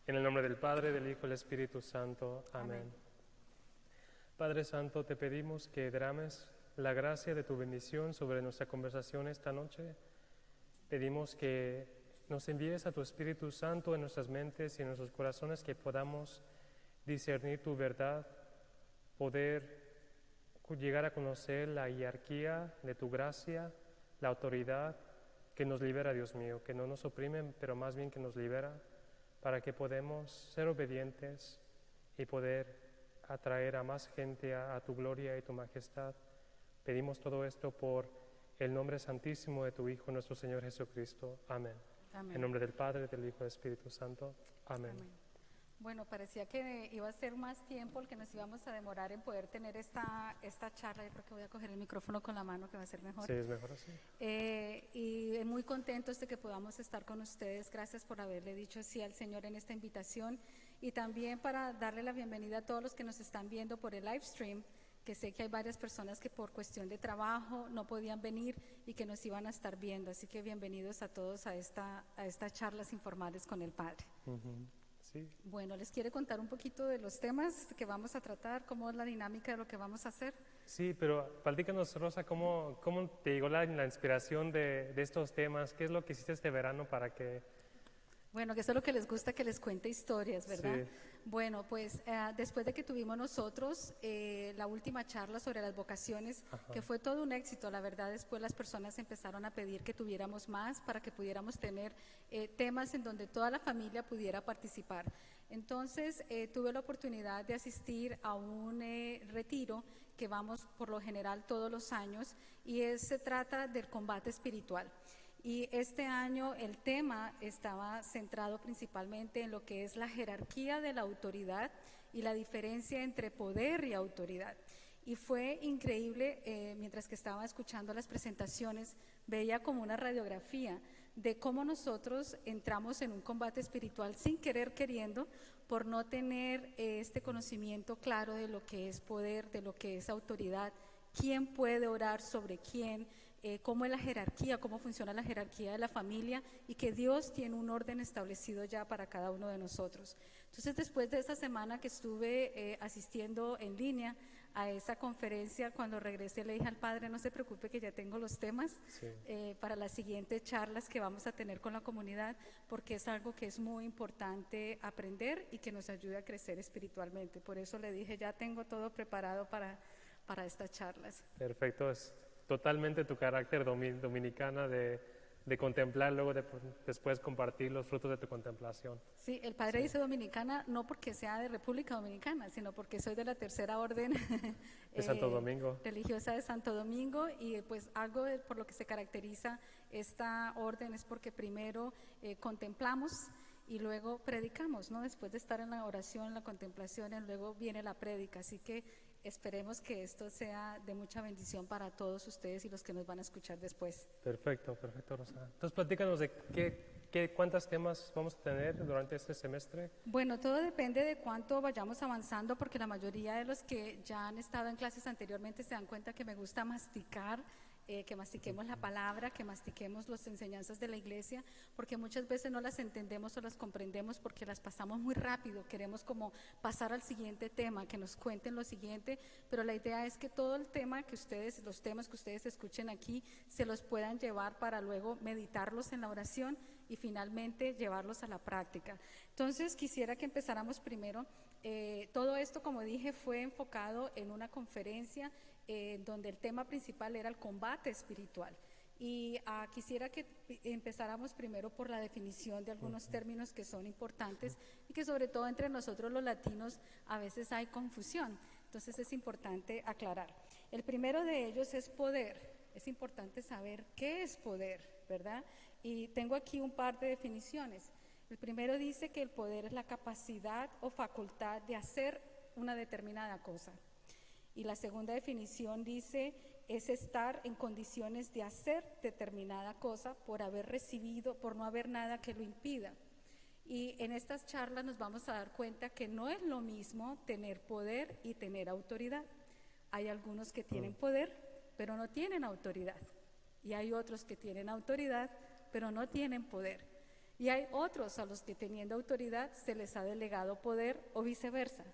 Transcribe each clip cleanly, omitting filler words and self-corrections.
En el nombre del Padre, del Hijo y del Espíritu Santo. Amén. Padre Santo, te pedimos que derrames la gracia de tu bendición sobre nuestra conversación esta noche. Pedimos que nos envíes a tu Espíritu Santo en nuestras mentes y en nuestros corazones, que podamos discernir tu verdad, poder llegar a conocer la jerarquía de tu gracia, la autoridad que nos libera, Dios mío, que no nos oprime, pero más bien que nos libera, para que podamos ser obedientes y poder atraer a más gente a tu gloria y tu majestad. Pedimos todo esto por el nombre santísimo de tu Hijo, nuestro Señor Jesucristo. Amén. Amén. En nombre del Padre, del Hijo y del Espíritu Santo. Amén. Amén. Bueno, parecía que iba a ser más tiempo el que nos íbamos a demorar en poder tener esta charla. Yo creo que voy a coger el micrófono con la mano, que va a ser mejor. Sí, es mejor así. Y muy contentos de que podamos estar con ustedes. Gracias por haberle dicho sí al Señor en esta invitación, y también para darle la bienvenida a todos los que nos están viendo por el live stream, que sé que hay varias personas que por cuestión de trabajo no podían venir y que nos iban a estar viendo. Así que bienvenidos a todos a estas charlas informales con el Padre. Sí. Bueno, ¿les quiere contar un poquito de los temas que vamos a tratar? ¿Cómo es la dinámica de lo que vamos a hacer? Sí, pero platícanos, Rosa, ¿cómo te llegó la inspiración de estos temas? ¿Qué es lo que hiciste este verano para que... Bueno, que eso es lo que les gusta, que les cuente historias, ¿verdad? Sí. Bueno, pues después de que tuvimos nosotros la última charla sobre las vocaciones, que fue todo un éxito, la verdad, después las personas empezaron a pedir que tuviéramos más para que pudiéramos tener temas en donde toda la familia pudiera participar. Entonces tuve la oportunidad de asistir a un retiro que vamos por lo general todos los años, y se trata del combate espiritual. Y este año el tema estaba centrado principalmente en lo que es la jerarquía de la autoridad y la diferencia entre poder y autoridad. Y fue increíble, mientras que estaba escuchando las presentaciones, veía como una radiografía de cómo nosotros entramos en un combate espiritual sin querer queriendo, por no tener este conocimiento claro de lo que es poder, de lo que es autoridad, quién puede orar sobre quién, cómo es la jerarquía, cómo funciona la jerarquía de la familia, y que Dios tiene un orden establecido ya para cada uno de nosotros. Entonces, después de esta semana que estuve asistiendo en línea a esa conferencia, cuando regresé le dije al Padre, no se preocupe que ya tengo los temas para las siguientes charlas que vamos a tener con la comunidad, porque es algo que es muy importante aprender y que nos ayude a crecer espiritualmente. Por eso le dije, ya tengo todo preparado para estas charlas. Perfecto, es totalmente tu carácter dominicana de contemplar, luego después compartir los frutos de tu contemplación. Sí, el Padre dice dominicana no porque sea de República Dominicana, sino porque soy de la tercera orden De Santo Domingo. religiosa de Santo Domingo, y pues algo por lo que se caracteriza esta orden es porque primero contemplamos y luego predicamos, ¿no? Después de estar en la oración, en la contemplación, y luego viene la prédica. Así que esperemos que esto sea de mucha bendición para todos ustedes y los que nos van a escuchar después. Perfecto, Rosa. Entonces, platícanos de cuántos temas vamos a tener durante este semestre. Bueno, todo depende de cuánto vayamos avanzando, porque la mayoría de los que ya han estado en clases anteriormente se dan cuenta que me gusta masticar, que mastiquemos la palabra, que mastiquemos las enseñanzas de la iglesia, porque muchas veces no las entendemos o las comprendemos porque las pasamos muy rápido, queremos como pasar al siguiente tema, que nos cuenten lo siguiente, pero la idea es que todo el tema que ustedes, los temas que ustedes escuchen aquí, se los puedan llevar para luego meditarlos en la oración y finalmente llevarlos a la práctica. Entonces quisiera que empezáramos primero. Todo esto, como dije, fue enfocado en una conferencia donde el tema principal era el combate espiritual. Y quisiera que empezáramos primero por la definición de algunos términos que son importantes y que sobre todo entre nosotros los latinos a veces hay confusión. Entonces es importante aclarar. El primero de ellos es poder. Es importante saber qué es poder, ¿verdad? Y tengo aquí un par de definiciones. El primero dice que el poder es la capacidad o facultad de hacer una determinada cosa. Y la segunda definición dice, es estar en condiciones de hacer determinada cosa por haber recibido, por no haber nada que lo impida. Y en estas charlas nos vamos a dar cuenta que no es lo mismo tener poder y tener autoridad. Hay algunos que tienen poder, pero no tienen autoridad. Y hay otros que tienen autoridad, pero no tienen poder. Y hay otros a los que teniendo autoridad se les ha delegado poder o viceversa.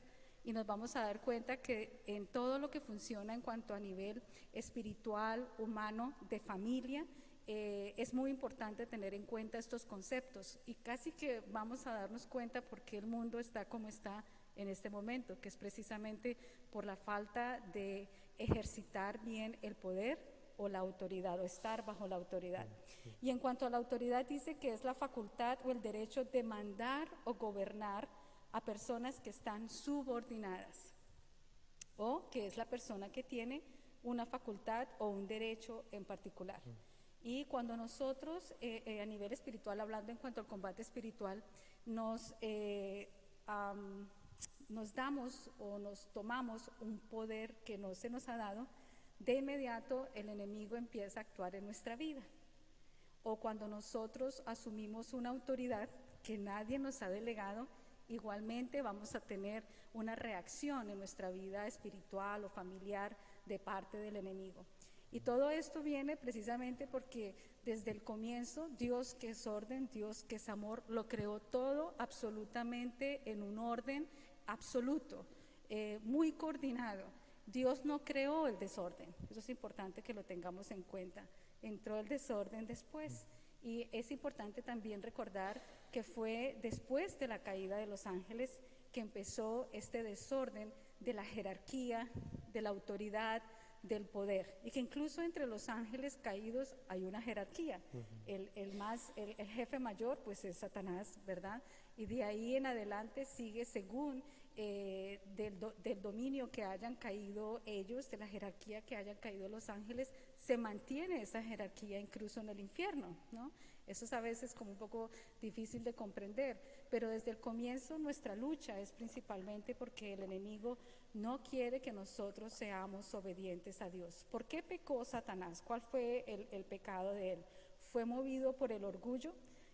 Y nos vamos a dar cuenta que en todo lo que funciona en cuanto a nivel espiritual, humano, de familia, es muy importante tener en cuenta estos conceptos. Y casi que vamos a darnos cuenta por qué el mundo está como está en este momento, que es precisamente por la falta de ejercitar bien el poder o la autoridad, o estar bajo la autoridad. Y en cuanto a la autoridad, dice que es la facultad o el derecho de mandar o gobernar a personas que están subordinadas, o que es la persona que tiene una facultad o un derecho en particular. Y cuando nosotros, a nivel espiritual, hablando en cuanto al combate espiritual, nos damos o nos tomamos un poder que no se nos ha dado, de inmediato el enemigo empieza a actuar en nuestra vida. O cuando nosotros asumimos una autoridad que nadie nos ha delegado, igualmente vamos a tener una reacción en nuestra vida espiritual o familiar de parte del enemigo. Y todo esto viene precisamente porque desde el comienzo Dios, que es orden, Dios que es amor, lo creó todo absolutamente en un orden absoluto, muy coordinado. Dios no creó el desorden, eso es importante que lo tengamos en cuenta. Entró el desorden después. Y es importante también recordar que fue después de la caída de los ángeles que empezó este desorden de la jerarquía, de la autoridad, del poder, y que incluso entre los ángeles caídos hay una jerarquía. El jefe mayor pues es Satanás, ¿verdad? Y de ahí en adelante sigue según del dominio que hayan caído ellos, de la jerarquía que hayan caído los ángeles, se mantiene esa jerarquía incluso en el infierno, ¿no? Eso es a veces como un poco difícil de comprender, pero desde el comienzo nuestra lucha es principalmente porque el enemigo no quiere que nosotros seamos obedientes a Dios. ¿Por qué pecó Satanás? ¿Cuál fue el pecado de él? Fue movido por el orgullo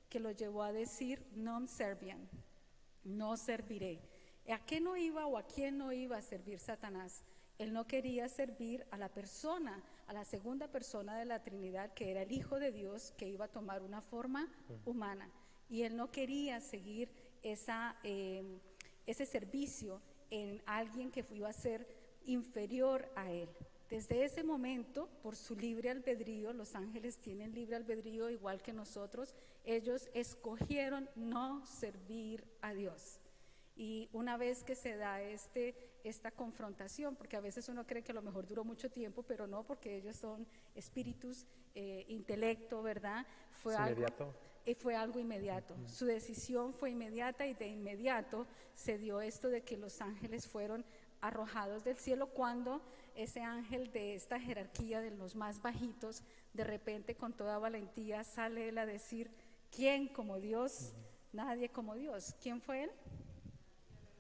que lo llevó a decir non serviam, no serviré. ¿A qué no iba o a quién no iba a servir Satanás? Él no quería servir a la persona, a la segunda persona de la Trinidad, que era el Hijo de Dios, que iba a tomar una forma humana. Y él no quería seguir ese servicio en alguien que iba a ser inferior a él. Desde ese momento, por su libre albedrío, los ángeles tienen libre albedrío igual que nosotros, ellos escogieron no servir a Dios. Y una vez que se da esta confrontación, porque a veces uno cree que a lo mejor duró mucho tiempo, pero no, porque ellos son espíritus, intelecto, ¿verdad? Fue algo inmediato. Su decisión fue inmediata y de inmediato se dio esto de que los ángeles fueron arrojados del cielo cuando ese ángel de esta jerarquía de los más bajitos, de repente con toda valentía sale él a decir, ¿quién como Dios? Nadie como Dios. ¿Quién fue él?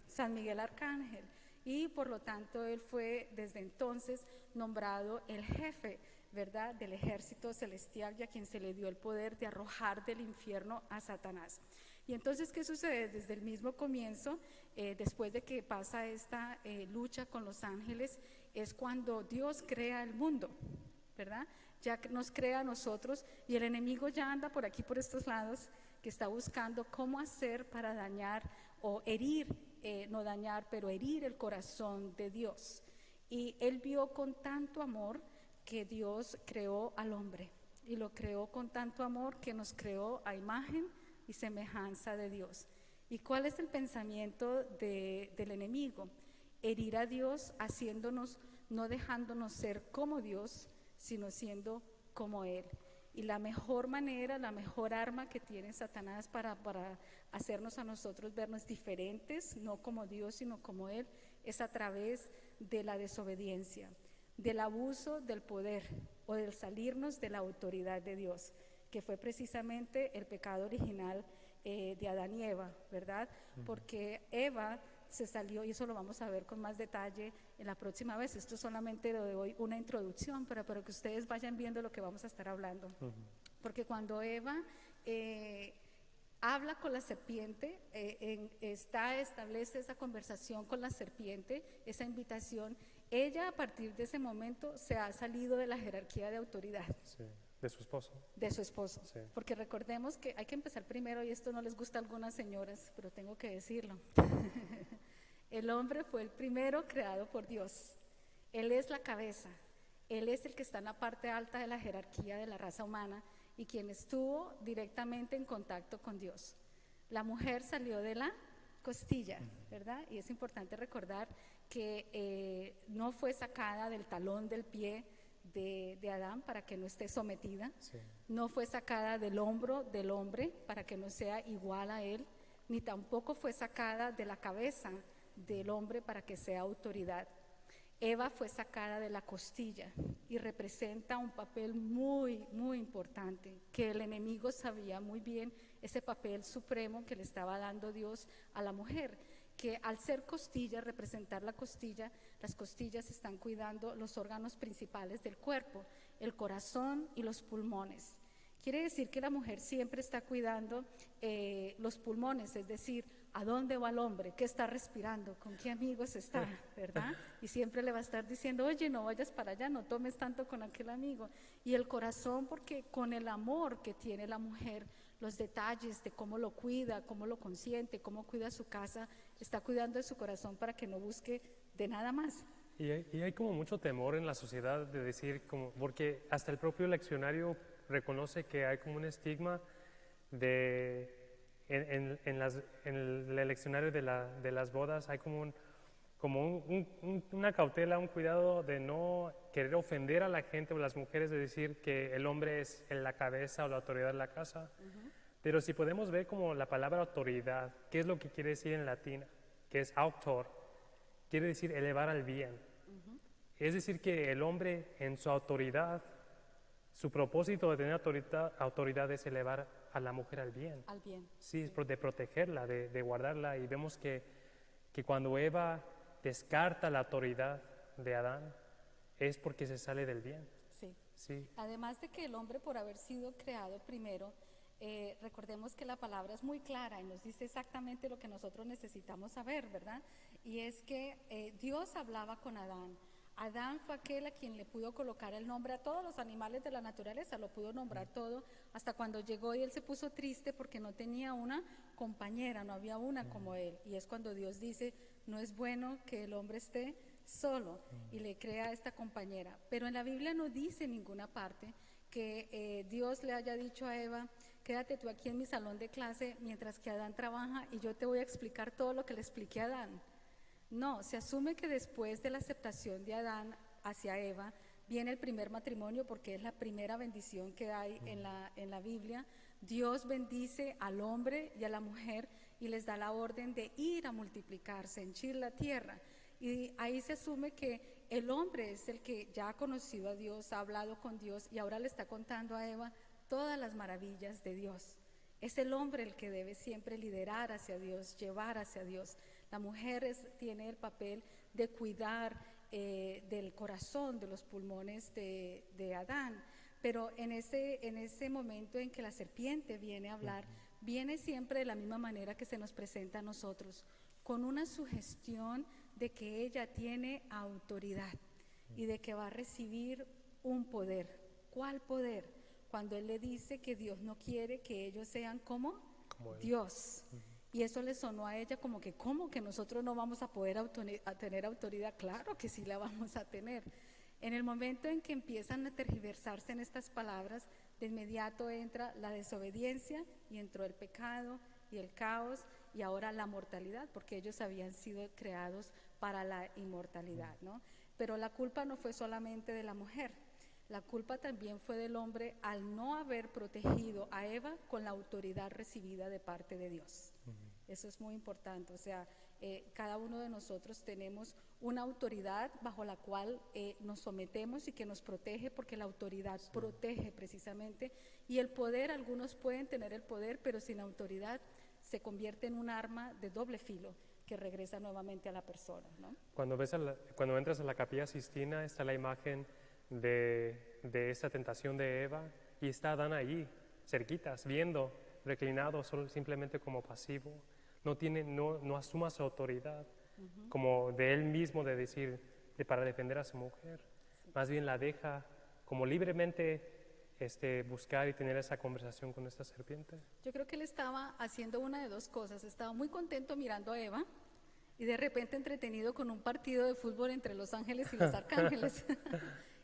San Miguel Arcángel, y por lo tanto él fue desde entonces nombrado el jefe, ¿verdad?, del ejército celestial, y a quien se le dio el poder de arrojar del infierno a Satanás. Y entonces, ¿qué sucede? Desde el mismo comienzo, después de que pasa esta lucha con los ángeles, es cuando Dios crea el mundo, ¿verdad? Ya nos crea a nosotros, y el enemigo ya anda por aquí, por estos lados, que está buscando cómo hacer para dañar o herir, no dañar, pero herir el corazón de Dios. Y él vio con tanto amor que Dios creó al hombre, y lo creó con tanto amor que nos creó a imagen y semejanza de Dios. ¿Y cuál es el pensamiento del enemigo? Herir a Dios, haciéndonos, no dejándonos ser como Dios, sino siendo como Él. Y la mejor manera, la mejor arma que tiene Satanás para hacernos a nosotros vernos diferentes, no como Dios, sino como Él, es a través de la desobediencia, del abuso del poder o del salirnos de la autoridad de Dios, que fue precisamente el pecado original de Adán y Eva, ¿verdad? Porque Eva se salió, y eso lo vamos a ver con más detalle en la próxima vez. Esto solamente le doy una introducción para que ustedes vayan viendo lo que vamos a estar hablando. Porque cuando Eva habla con la serpiente, establece esa conversación con la serpiente, esa invitación, ella a partir de ese momento se ha salido de la jerarquía de autoridad. Sí. de su esposo. De su esposo. Sí. Porque recordemos que hay que empezar primero, y esto no les gusta a algunas señoras, pero tengo que decirlo. El hombre fue el primero creado por Dios. Él es la cabeza. Él es el que está en la parte alta de la jerarquía de la raza humana y quien estuvo directamente en contacto con Dios. La mujer salió de la costilla, ¿verdad? Y es importante recordar que no fue sacada del talón del pie de Adán para que no esté sometida, Sí. no fue sacada del hombro del hombre para que no sea igual a él, ni tampoco fue sacada de la cabeza del hombre para que sea autoridad. Eva fue sacada de la costilla y representa un papel muy, muy importante, que el enemigo sabía muy bien ese papel supremo que le estaba dando Dios a la mujer, que al ser costilla, representar la costilla, las costillas están cuidando los órganos principales del cuerpo, el corazón y los pulmones. Quiere decir que la mujer siempre está cuidando los pulmones, es decir, ¿a dónde va el hombre? ¿Qué está respirando? ¿Con qué amigos está? ¿Verdad? Y siempre le va a estar diciendo, oye, no vayas para allá, no tomes tanto con aquel amigo. Y el corazón, porque con el amor que tiene la mujer, los detalles de cómo lo cuida, cómo lo consiente, cómo cuida su casa, está cuidando de su corazón para que no busque de nada más. Y hay como mucho temor en la sociedad de decir, como, porque hasta el propio leccionario reconoce que hay como un estigma de, en el leccionario de las bodas, hay como una cautela, un cuidado de no querer ofender a la gente o a las mujeres, de decir que el hombre es la cabeza o la autoridad de la casa. Pero si podemos ver como la palabra autoridad, ¿qué es lo que quiere decir en latín? Que es autor, quiere decir elevar al bien. Es decir, que el hombre en su autoridad, su propósito de tener autoridad es elevar a la mujer al bien. Al bien. Sí, de protegerla, de guardarla. Y vemos que cuando Eva descarta la autoridad de Adán, es porque se sale del bien. Sí. Sí. Además de que el hombre, por haber sido creado primero, recordemos que la palabra es muy clara y nos dice exactamente lo que nosotros necesitamos saber, ¿verdad? Y es que Dios hablaba con Adán. Adán fue aquel a quien le pudo colocar el nombre a todos los animales de la naturaleza, lo pudo nombrar todo, hasta cuando llegó y él se puso triste porque no tenía una compañera, no había una como él. Y es cuando Dios dice, no es bueno que el hombre esté solo, y le crea esta compañera. Pero en la Biblia no dice en ninguna parte que Dios le haya dicho a Eva, quédate tú aquí en mi salón de clase mientras que Adán trabaja y yo te voy a explicar todo lo que le expliqué a Adán. No, se asume que después de la aceptación de Adán hacia Eva viene el primer matrimonio, porque es la primera bendición que hay en la Biblia. Dios bendice al hombre y a la mujer y les da la orden de ir a multiplicarse, henchir la tierra. Y ahí se asume que el hombre es el que ya ha conocido a Dios, ha hablado con Dios y ahora le está contando a Eva todas las maravillas de Dios. Es el hombre el que debe siempre liderar hacia Dios, llevar hacia Dios. La mujer tiene el papel de cuidar del corazón, de los pulmones de Adán. Pero en ese momento en que la serpiente viene a hablar, viene siempre de la misma manera que se nos presenta a nosotros, con una sugestión de que ella tiene autoridad y de que va a recibir un poder. ¿Cuál poder? Cuando él le dice que Dios no quiere que ellos sean como Dios. Y eso le sonó a ella como que, ¿cómo que nosotros no vamos a poder tener autoridad? Claro que sí la vamos a tener. En el momento en que empiezan a tergiversarse en estas palabras, de inmediato entra la desobediencia y entró el pecado y el caos y ahora la mortalidad, porque ellos habían sido creados para la inmortalidad, ¿no? Pero la culpa no fue solamente de la mujer. La culpa también fue del hombre al no haber protegido a Eva con la autoridad recibida de parte de Dios. Eso es muy importante, o sea, cada uno de nosotros tenemos una autoridad bajo la cual nos sometemos y que nos protege, porque la autoridad protege precisamente, y el poder, algunos pueden tener el poder, pero sin autoridad se convierte en un arma de doble filo que regresa nuevamente a la persona, ¿no? Cuando entras a la Capilla Sistina está la imagen de esta tentación de Eva y está Adán allí, cerquitas, viendo, reclinado, solo simplemente como pasivo. No asuma su autoridad como de él mismo, de decir, para defender a su mujer. Más bien la deja como libremente buscar y tener esa conversación con esta serpiente? Yo creo que él estaba haciendo una de dos cosas. Estaba muy contento mirando a Eva y de repente entretenido con un partido de fútbol entre los ángeles y los arcángeles.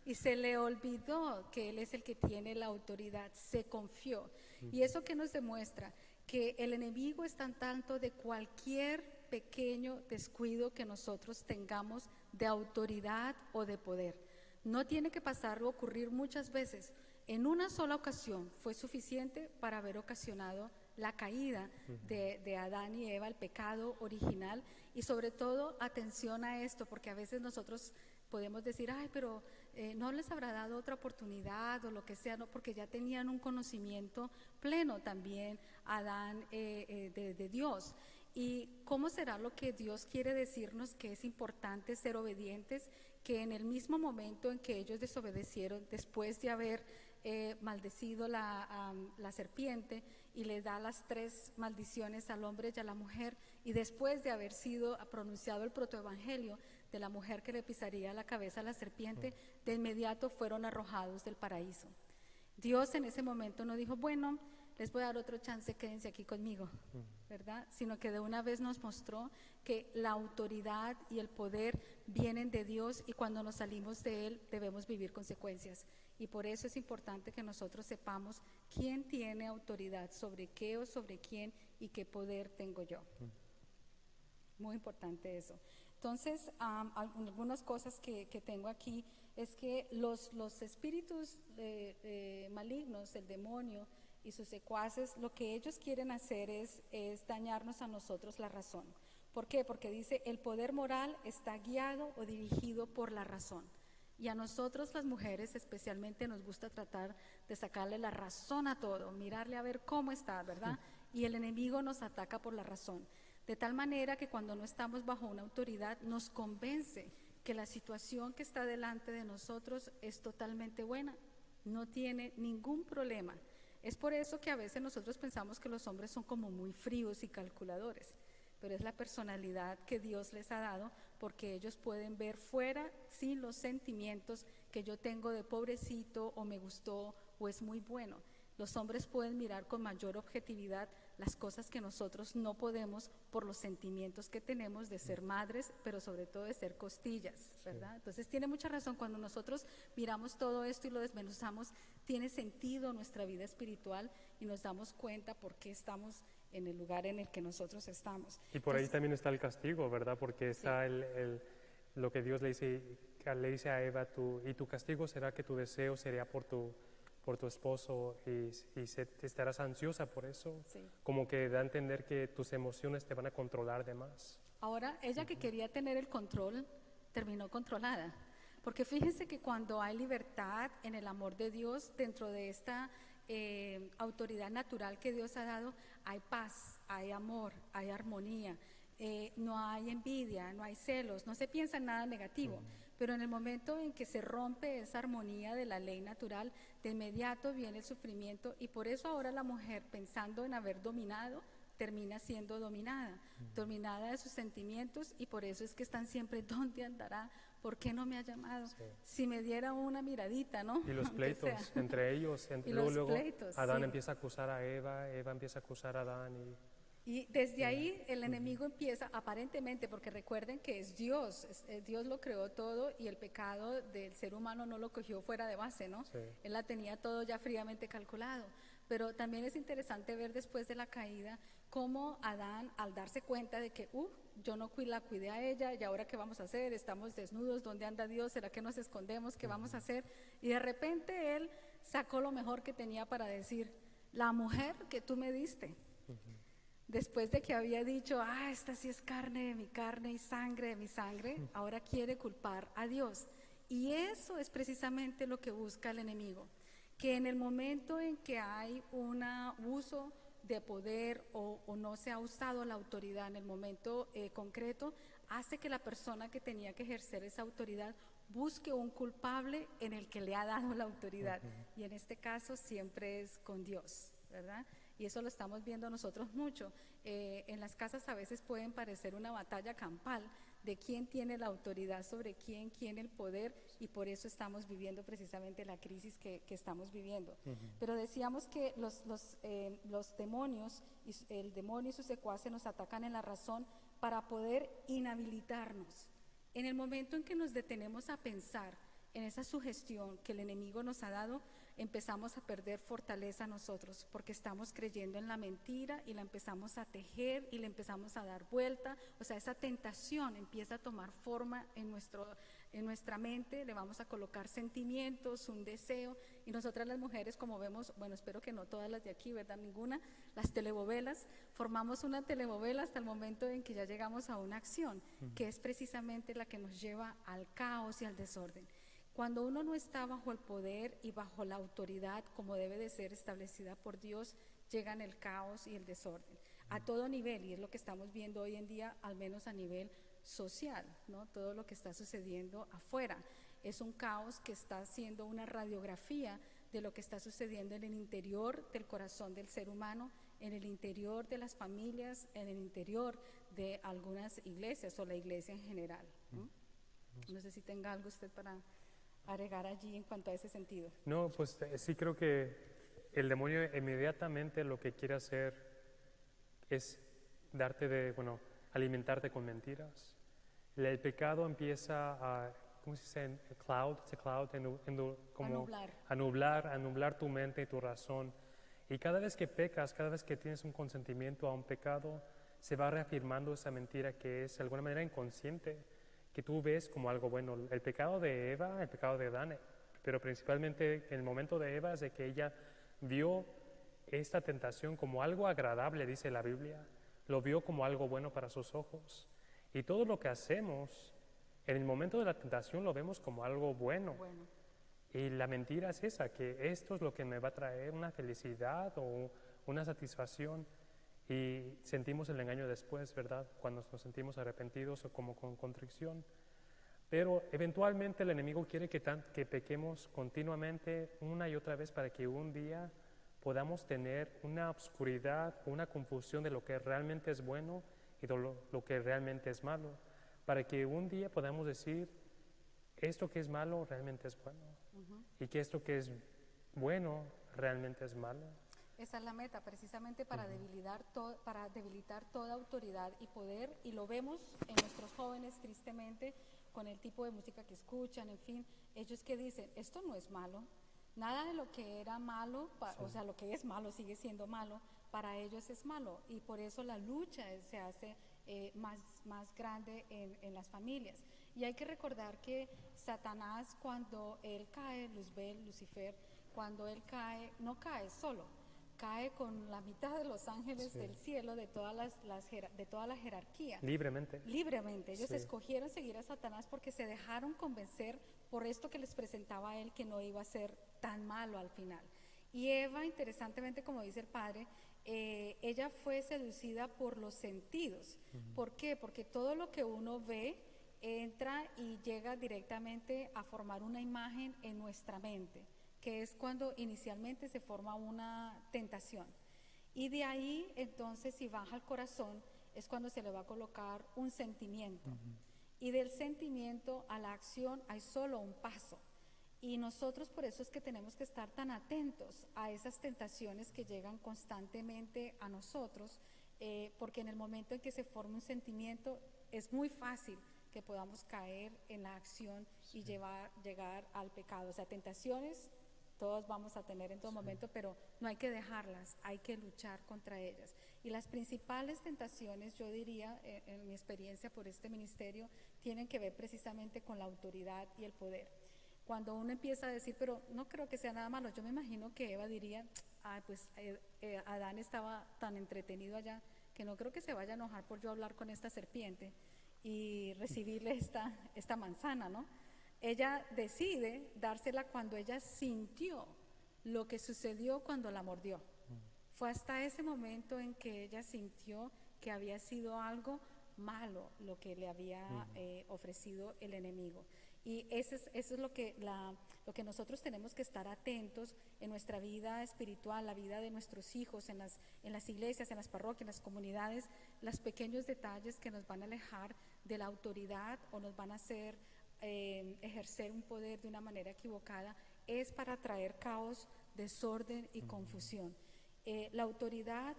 Y se le olvidó que él es el que tiene la autoridad, se confió. ¿Y eso qué nos demuestra? Que el enemigo está al tanto de cualquier pequeño descuido que nosotros tengamos de autoridad o de poder. No tiene que pasar o ocurrir muchas veces. En una sola ocasión fue suficiente para haber ocasionado la caída de Adán y Eva, el pecado original. Y sobre todo, atención a esto, porque a veces nosotros podemos decir, ay, pero no les habrá dado otra oportunidad o lo que sea, no, porque ya tenían un conocimiento pleno también, Adán, de Dios. ¿Y cómo será lo que Dios quiere decirnos? Que es importante ser obedientes, que en el mismo momento en que ellos desobedecieron, después de haber maldecido la serpiente y le da las 3 maldiciones al hombre y a la mujer, y después de haber sido pronunciado el protoevangelio de la mujer que le pisaría la cabeza a la serpiente, de inmediato fueron arrojados del paraíso. Dios en ese momento no dijo, bueno, les voy a dar otro chance, quédense aquí conmigo, ¿verdad? Sino que de una vez nos mostró que la autoridad y el poder vienen de Dios y cuando nos salimos de Él debemos vivir consecuencias. Y por eso es importante que nosotros sepamos quién tiene autoridad, sobre qué o sobre quién y qué poder tengo yo. Muy importante eso. Entonces, algunas cosas que tengo aquí es que los espíritus malignos, el demonio y sus secuaces, lo que ellos quieren hacer es dañarnos a nosotros la razón. ¿Por qué? Porque dice, el poder moral está guiado o dirigido por la razón. Y a nosotros las mujeres especialmente nos gusta tratar de sacarle la razón a todo, mirarle a ver cómo está, ¿verdad? Y el enemigo nos ataca por la razón. De tal manera que cuando no estamos bajo una autoridad nos convence que la situación que está delante de nosotros es totalmente buena, no tiene ningún problema. Es por eso que a veces nosotros pensamos que los hombres son como muy fríos y calculadores, pero es la personalidad que Dios les ha dado, porque ellos pueden ver fuera sin los sentimientos que yo tengo de pobrecito o me gustó o es muy bueno. Los hombres pueden mirar con mayor objetividad las cosas que nosotros no podemos por los sentimientos que tenemos de ser madres, pero sobre todo de ser costillas, ¿verdad? Sí. Entonces tiene mucha razón, cuando nosotros miramos todo esto y lo desmenuzamos, tiene sentido nuestra vida espiritual y nos damos cuenta por qué estamos en el lugar en el que nosotros estamos. Y por ahí también está el castigo, ¿verdad? Porque está lo que Dios le dice a Eva, y tu castigo será que tu deseo sería por tu esposo y estarás ansiosa por eso. Sí. Como que da a entender que tus emociones te van a controlar de más. Ahora, ella que quería tener el control, terminó controlada. Porque fíjense que cuando hay libertad en el amor de Dios, dentro de esta autoridad natural que Dios ha dado, hay paz, hay amor, hay armonía, no hay envidia, no hay celos, no se piensa en nada negativo. Pero en el momento en que se rompe esa armonía de la ley natural, de inmediato viene el sufrimiento, y por eso ahora la mujer, pensando en haber dominado, termina siendo dominada de sus sentimientos, y por eso es que están siempre, ¿dónde andará? ¿Por qué no me ha llamado? Sí. Si me diera una miradita, ¿no? Y los pleitos entre ellos, luego pleitos, Adán empieza a acusar a Eva empieza a acusar a Adán. Y desde ahí el enemigo empieza, aparentemente, porque recuerden que es Dios, Dios lo creó todo y el pecado del ser humano no lo cogió fuera de base, ¿no? Sí. Él la tenía todo ya fríamente calculado. Pero también es interesante ver después de la caída cómo Adán, al darse cuenta de que, yo no la cuidé a ella, y ahora qué vamos a hacer, estamos desnudos, ¿dónde anda Dios? ¿Será que nos escondemos? ¿Qué vamos a hacer? Y de repente él sacó lo mejor que tenía para decir, la mujer que tú me diste. Después de que había dicho, esta sí es carne de mi carne y sangre de mi sangre, ahora quiere culpar a Dios. Y eso es precisamente lo que busca el enemigo, que en el momento en que hay un uso de poder o no se ha usado la autoridad en el momento concreto, hace que la persona que tenía que ejercer esa autoridad busque un culpable en el que le ha dado la autoridad. Y en este caso siempre es con Dios, ¿verdad? y eso lo estamos viendo nosotros mucho. En las casas a veces pueden parecer una batalla campal de quién tiene la autoridad sobre quién el poder, y por eso estamos viviendo precisamente la crisis que estamos viviendo. Pero decíamos que los demonios, el demonio y sus secuaces nos atacan en la razón para poder inhabilitarnos. En el momento en que nos detenemos a pensar en esa sugestión que el enemigo nos ha dado, empezamos a perder fortaleza nosotros, porque estamos creyendo en la mentira y la empezamos a tejer y le empezamos a dar vuelta. O sea, esa tentación empieza a tomar forma en nuestra mente, le vamos a colocar sentimientos, un deseo, y nosotras las mujeres, como vemos, bueno, espero que no todas las de aquí, ¿verdad? Ninguna, las telenovelas, formamos una telenovela hasta el momento en que ya llegamos a una acción, que es precisamente la que nos lleva al caos y al desorden. Cuando uno no está bajo el poder y bajo la autoridad como debe de ser establecida por Dios, llegan el caos y el desorden a todo nivel, y es lo que estamos viendo hoy en día, al menos a nivel social, ¿no? Todo lo que está sucediendo afuera es un caos que está haciendo una radiografía de lo que está sucediendo en el interior del corazón del ser humano, en el interior de las familias, en el interior de algunas iglesias o la iglesia en general, ¿no? No sé si tenga algo usted para agregar allí en cuanto a ese sentido. No, pues sí creo que el demonio inmediatamente lo que quiere hacer es alimentarte con mentiras. El pecado empieza a, ¿cómo se dice? Como a nublar tu mente y tu razón. Y cada vez que pecas, cada vez que tienes un consentimiento a un pecado, se va reafirmando esa mentira que es de alguna manera inconsciente, que tú ves como algo bueno. El pecado de Eva, el pecado de Adán, pero principalmente en el momento de Eva es de que ella vio esta tentación como algo agradable, dice la Biblia, lo vio como algo bueno para sus ojos. Y todo lo que hacemos en el momento de la tentación lo vemos como algo bueno. Y la mentira es esa, que esto es lo que me va a traer una felicidad o una satisfacción. Y sentimos el engaño después, ¿verdad? Cuando nos sentimos arrepentidos o como con contrición. Pero eventualmente el enemigo quiere que pequemos continuamente una y otra vez para que un día podamos tener una obscuridad, una confusión de lo que realmente es bueno y de lo que realmente es malo. Para que un día podamos decir, esto que es malo realmente es bueno. Y que esto que es bueno realmente es malo. Esa es la meta, precisamente para debilitar toda autoridad y poder, y lo vemos en nuestros jóvenes tristemente con el tipo de música que escuchan, en fin, ellos que dicen, esto no es malo, nada de lo que era malo, o sea, lo que es malo sigue siendo malo, para ellos es malo, y por eso la lucha se hace más grande en las familias. Y hay que recordar que Satanás, cuando él cae, Luzbel, Lucifer, cuando él cae, no cae solo, cae con la mitad de los ángeles del cielo, de toda la jerarquía. Libremente. Ellos escogieron seguir a Satanás porque se dejaron convencer por esto que les presentaba a él, que no iba a ser tan malo al final. Y Eva, interesantemente, como dice el padre, ella fue seducida por los sentidos. ¿Por qué? Porque todo lo que uno ve entra y llega directamente a formar una imagen en nuestra mente, que es cuando inicialmente se forma una tentación. Y de ahí, entonces, si baja al corazón, es cuando se le va a colocar un sentimiento. Y del sentimiento a la acción hay solo un paso. Y nosotros por eso es que tenemos que estar tan atentos a esas tentaciones que llegan constantemente a nosotros, porque en el momento en que se forma un sentimiento, es muy fácil que podamos caer en la acción y llegar al pecado. O sea, tentaciones todos vamos a tener en todo momento, pero no hay que dejarlas, hay que luchar contra ellas. Y las principales tentaciones, yo diría, en mi experiencia por este ministerio, tienen que ver precisamente con la autoridad y el poder. Cuando uno empieza a decir, pero no creo que sea nada malo, yo me imagino que Eva diría, pues Adán estaba tan entretenido allá, que no creo que se vaya a enojar por yo hablar con esta serpiente y recibirle esta manzana, ¿no? Ella decide dársela cuando ella sintió lo que sucedió cuando la mordió. Fue hasta ese momento en que ella sintió que había sido algo malo lo que le había ofrecido el enemigo. Y eso es lo que nosotros tenemos que estar atentos en nuestra vida espiritual, la vida de nuestros hijos, en las iglesias, en las parroquias, en las comunidades, los pequeños detalles que nos van a alejar de la autoridad o nos van a hacer ejercer un poder de una manera equivocada, es para traer caos, desorden y confusión. La autoridad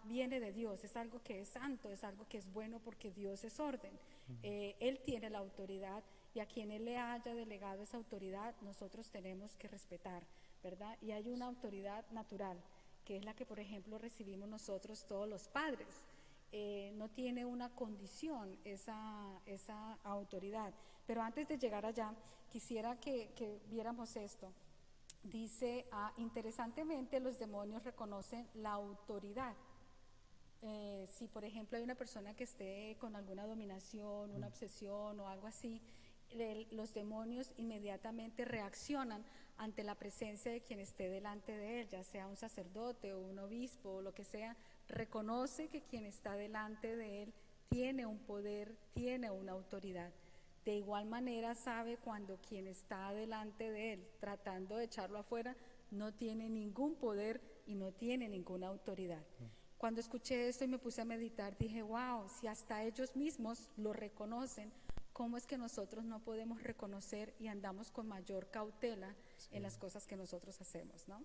viene de Dios, es algo que es santo, es algo que es bueno porque Dios es orden. Él tiene la autoridad y a quien Él le haya delegado esa autoridad, nosotros tenemos que respetar, ¿verdad? Y hay una autoridad natural, que es la que, por ejemplo, recibimos nosotros todos los padres. No tiene una condición esa autoridad. Pero antes de llegar allá, quisiera que viéramos esto. Dice, interesantemente los demonios reconocen la autoridad. Si por ejemplo hay una persona que esté con alguna dominación, una obsesión o algo así, los demonios inmediatamente reaccionan ante la presencia de quien esté delante de él, ya sea un sacerdote o un obispo o lo que sea, reconoce que quien está delante de él tiene un poder, tiene una autoridad. De igual manera sabe cuando quien está delante de él, tratando de echarlo afuera, no tiene ningún poder y no tiene ninguna autoridad. Cuando escuché esto y me puse a meditar, dije, wow, si hasta ellos mismos lo reconocen, ¿cómo es que nosotros no podemos reconocer y andamos con mayor cautela en las cosas que nosotros hacemos, ¿no?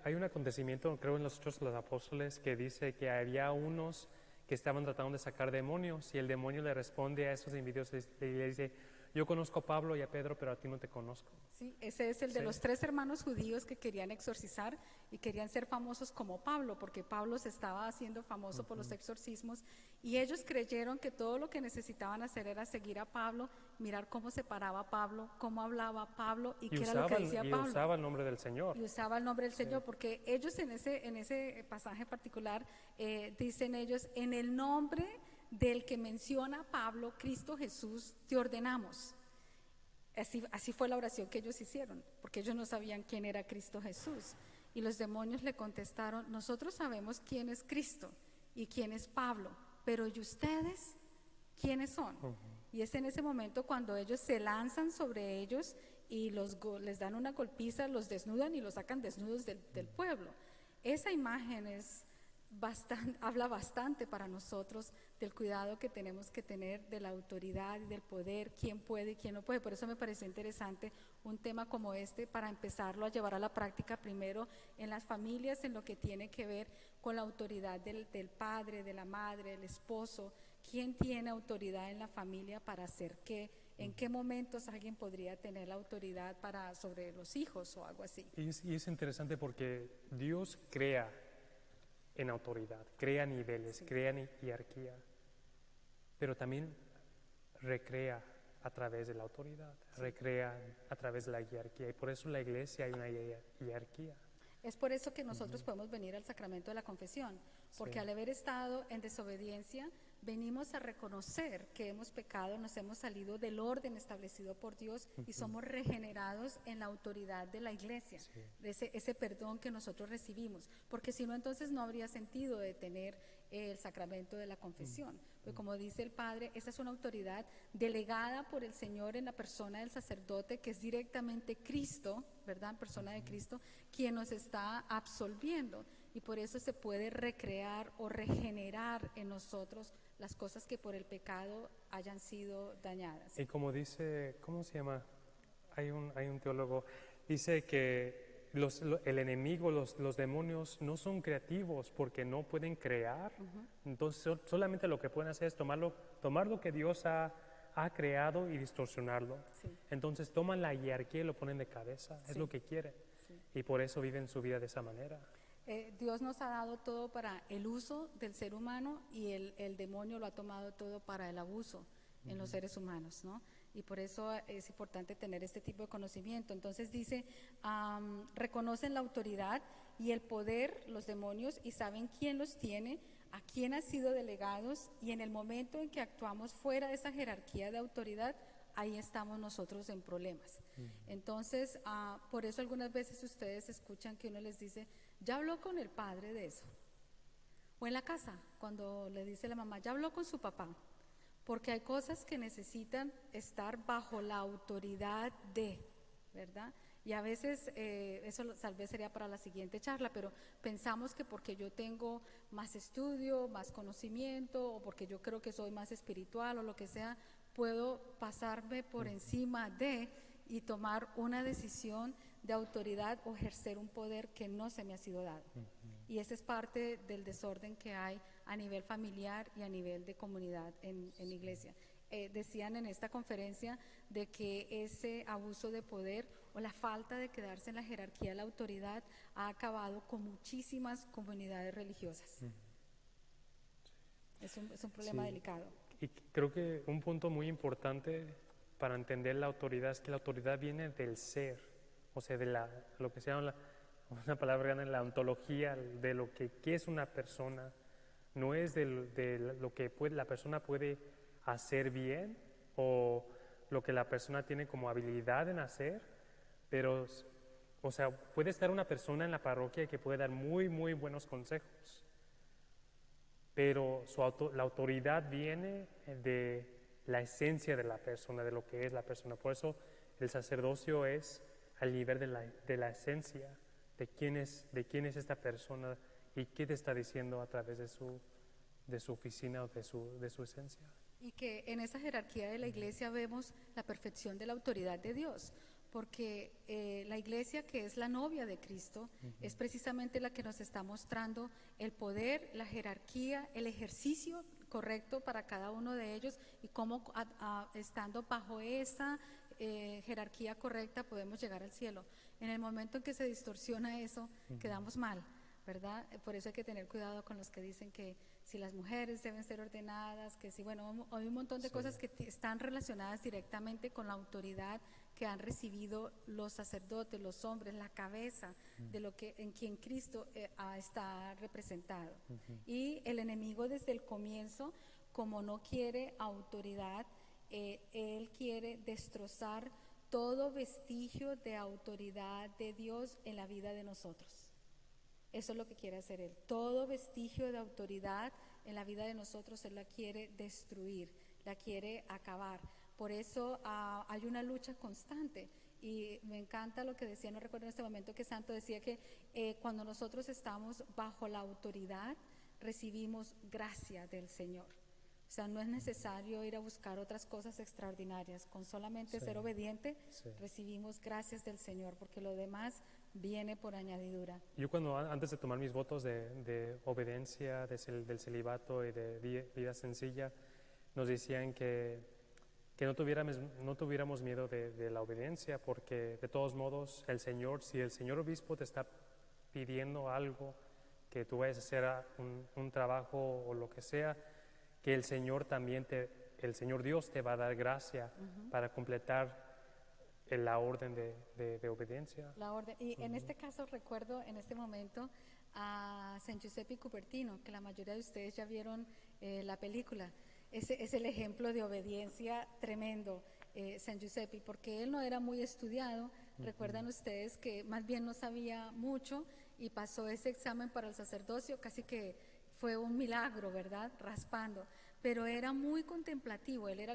Hay un acontecimiento, creo en los Hechos de los Apóstoles, que dice que había unos que estaban tratando de sacar demonios y el demonio le responde a esos individuos y le dice, yo conozco a Pablo y a Pedro, pero a ti no te conozco. Sí, ese es el de los 3 hermanos judíos que querían exorcizar y querían ser famosos como Pablo, porque Pablo se estaba haciendo famoso por los exorcismos y ellos creyeron que todo lo que necesitaban hacer era seguir a Pablo, mirar cómo se paraba Pablo, cómo hablaba Pablo y qué era lo que decía Pablo. Y usaba el nombre del Señor. Y usaba el nombre del Señor, porque ellos en ese pasaje particular dicen ellos, en el nombre del que menciona Pablo, Cristo Jesús, te ordenamos. Así fue la oración que ellos hicieron, porque ellos no sabían quién era Cristo Jesús. Y los demonios le contestaron, nosotros sabemos quién es Cristo y quién es Pablo, pero ¿y ustedes quiénes son? Y es en ese momento cuando ellos se lanzan sobre ellos y les dan una golpiza, los desnudan y los sacan desnudos del pueblo. Esa imagen habla bastante para nosotros del cuidado que tenemos que tener de la autoridad y del poder, quién puede y quién no puede. Por eso me pareció interesante un tema como este para empezarlo a llevar a la práctica primero en las familias, en lo que tiene que ver con la autoridad del padre, de la madre, del esposo. ¿Quién tiene autoridad en la familia para hacer qué? ¿En qué momentos alguien podría tener la autoridad sobre los hijos o algo así? Y es interesante porque Dios crea en autoridad, crea niveles, crea jerarquía, pero también recrea a través de la autoridad, recrea a través de la jerarquía, y por eso en la iglesia hay una jerarquía. Es por eso que nosotros podemos venir al sacramento de la confesión, porque al haber estado en desobediencia, venimos a reconocer que hemos pecado, nos hemos salido del orden establecido por Dios y somos regenerados en la autoridad de la iglesia, de ese perdón que nosotros recibimos, porque si no, entonces no habría sentido de tener el sacramento de la confesión. Pues como dice el Padre, esa es una autoridad delegada por el Señor en la persona del sacerdote, que es directamente Cristo, ¿verdad? Persona de Cristo, quien nos está absolviendo, y por eso se puede recrear o regenerar en nosotros las cosas que por el pecado hayan sido dañadas. Y como dice, ¿cómo se llama? Hay un teólogo, dice que el enemigo, los demonios no son creativos porque no pueden crear. Entonces solamente lo que pueden hacer es tomar lo que Dios ha creado y distorsionarlo. Entonces toman la jerarquía y lo ponen de cabeza, es lo que quieren. Y por eso viven su vida de esa manera. Dios nos ha dado todo para el uso del ser humano y el demonio lo ha tomado todo para el abuso en los seres humanos, ¿no? Y por eso es importante tener este tipo de conocimiento. Entonces dice, reconocen la autoridad y el poder, los demonios, y saben quién los tiene, a quién han sido delegados, y en el momento en que actuamos fuera de esa jerarquía de autoridad, ahí estamos nosotros en problemas. Entonces, por eso algunas veces ustedes escuchan que uno les dice, ¿ya habló con el padre de eso? O en la casa, cuando le dice la mamá, ¿ya habló con su papá? porque hay cosas que necesitan estar bajo la autoridad de, ¿verdad? Y a veces, eso tal vez sería para la siguiente charla, pero pensamos que porque yo tengo más estudio, más conocimiento, o porque yo creo que soy más espiritual o lo que sea, puedo pasarme por encima de y tomar una decisión de autoridad o ejercer un poder que no se me ha sido dado. Y ese es parte del desorden que hay a nivel familiar y a nivel de comunidad en iglesia. Decían en esta conferencia de que ese abuso de poder o la falta de quedarse en la jerarquía de la autoridad ha acabado con muchísimas comunidades religiosas. Es un problema delicado. Y creo que un punto muy importante para entender la autoridad es que la autoridad viene del ser, o sea, de lo que se llama una palabra grande, la ontología, de lo que ¿qué es una persona? No es de lo que la persona puede hacer bien o lo que la persona tiene como habilidad en hacer, pero, o sea, puede estar una persona en la parroquia que puede dar muy, muy buenos consejos, pero la autoridad viene de la esencia de la persona, de lo que es la persona. Por eso el sacerdocio es al nivel de la esencia, de quién es esta persona y qué te está diciendo a través de su oficina o de su esencia. Y que en esa jerarquía de la iglesia vemos la perfección de la autoridad de Dios, porque la iglesia, que es la novia de Cristo, es precisamente la que nos está mostrando el poder, la jerarquía, el ejercicio correcto para cada uno de ellos y cómo estando bajo esa jerarquía correcta podemos llegar al cielo. En el momento en que se distorsiona eso, quedamos mal, ¿verdad? Por eso hay que tener cuidado con los que dicen que si las mujeres deben ser ordenadas, que si, bueno, hay un montón de cosas que están relacionadas directamente con la autoridad que han recibido los sacerdotes, los hombres, la cabeza de lo que en quien Cristo está representado. Y el enemigo desde el comienzo, como no quiere autoridad, él quiere destrozar todo vestigio de autoridad de Dios en la vida de nosotros. Eso es lo que quiere hacer él. Todo vestigio de autoridad en la vida de nosotros, él la quiere destruir, la quiere acabar. Por eso hay una lucha constante. Y me encanta lo que decía, no recuerdo en este momento que Santo decía que cuando nosotros estamos bajo la autoridad, recibimos gracia del Señor. O sea, no es necesario ir a buscar otras cosas extraordinarias. Con solamente ser obediente, recibimos gracias del Señor, porque lo demás viene por añadidura. Yo antes de tomar mis votos de obediencia, del celibato y de vida sencilla, nos decían que no tuviéramos miedo de la obediencia, porque de todos modos si el Señor Obispo te está pidiendo algo, que tú vayas a hacer un trabajo o lo que sea, que el Señor Dios te va a dar gracia para completar la orden de obediencia. La orden. Y en este caso recuerdo en este momento a San Giuseppe Cupertino, que la mayoría de ustedes ya vieron la película. Es el ejemplo de obediencia tremendo, San Giuseppe, porque él no era muy estudiado. Recuerdan ustedes que más bien no sabía mucho y pasó ese examen para el sacerdocio, casi que fue un milagro, ¿verdad? Raspando. Pero era muy contemplativo. Él era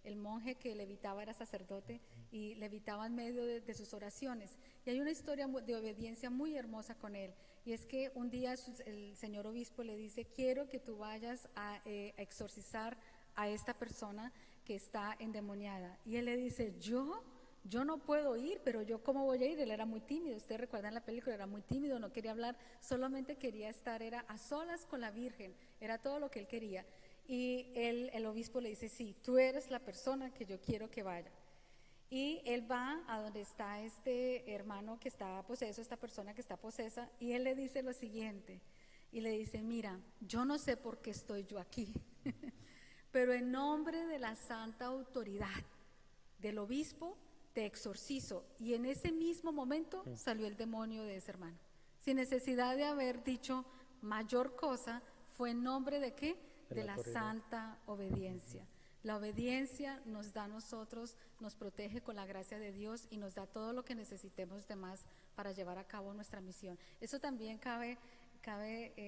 el monje que levitaba, era sacerdote y levitaba en medio de sus oraciones. Y hay una historia de obediencia muy hermosa con él. Y es que un día el señor obispo le dice: quiero que tú vayas a exorcizar a esta persona que está endemoniada. Y él le dice: yo no puedo ir, pero yo ¿cómo voy a ir? Él era muy tímido, ustedes recuerdan la película, era muy tímido, no quería hablar, solamente quería estar, era a solas con la Virgen, era todo lo que él quería. Y el obispo le dice: sí, tú eres la persona que yo quiero que vaya. Y él va a donde está este hermano que está poseso, esta persona que está posesa, y él le dice lo siguiente, y le dice: mira, yo no sé por qué estoy yo aquí, pero en nombre de la santa autoridad del obispo te exorcizo. Y en ese mismo momento salió el demonio de ese hermano, sin necesidad de haber dicho mayor cosa. Fue en nombre de ¿qué? De la santa obediencia. La obediencia nos da a nosotros, nos protege con la gracia de Dios y nos da todo lo que necesitemos de más para llevar a cabo nuestra misión. Eso también cabe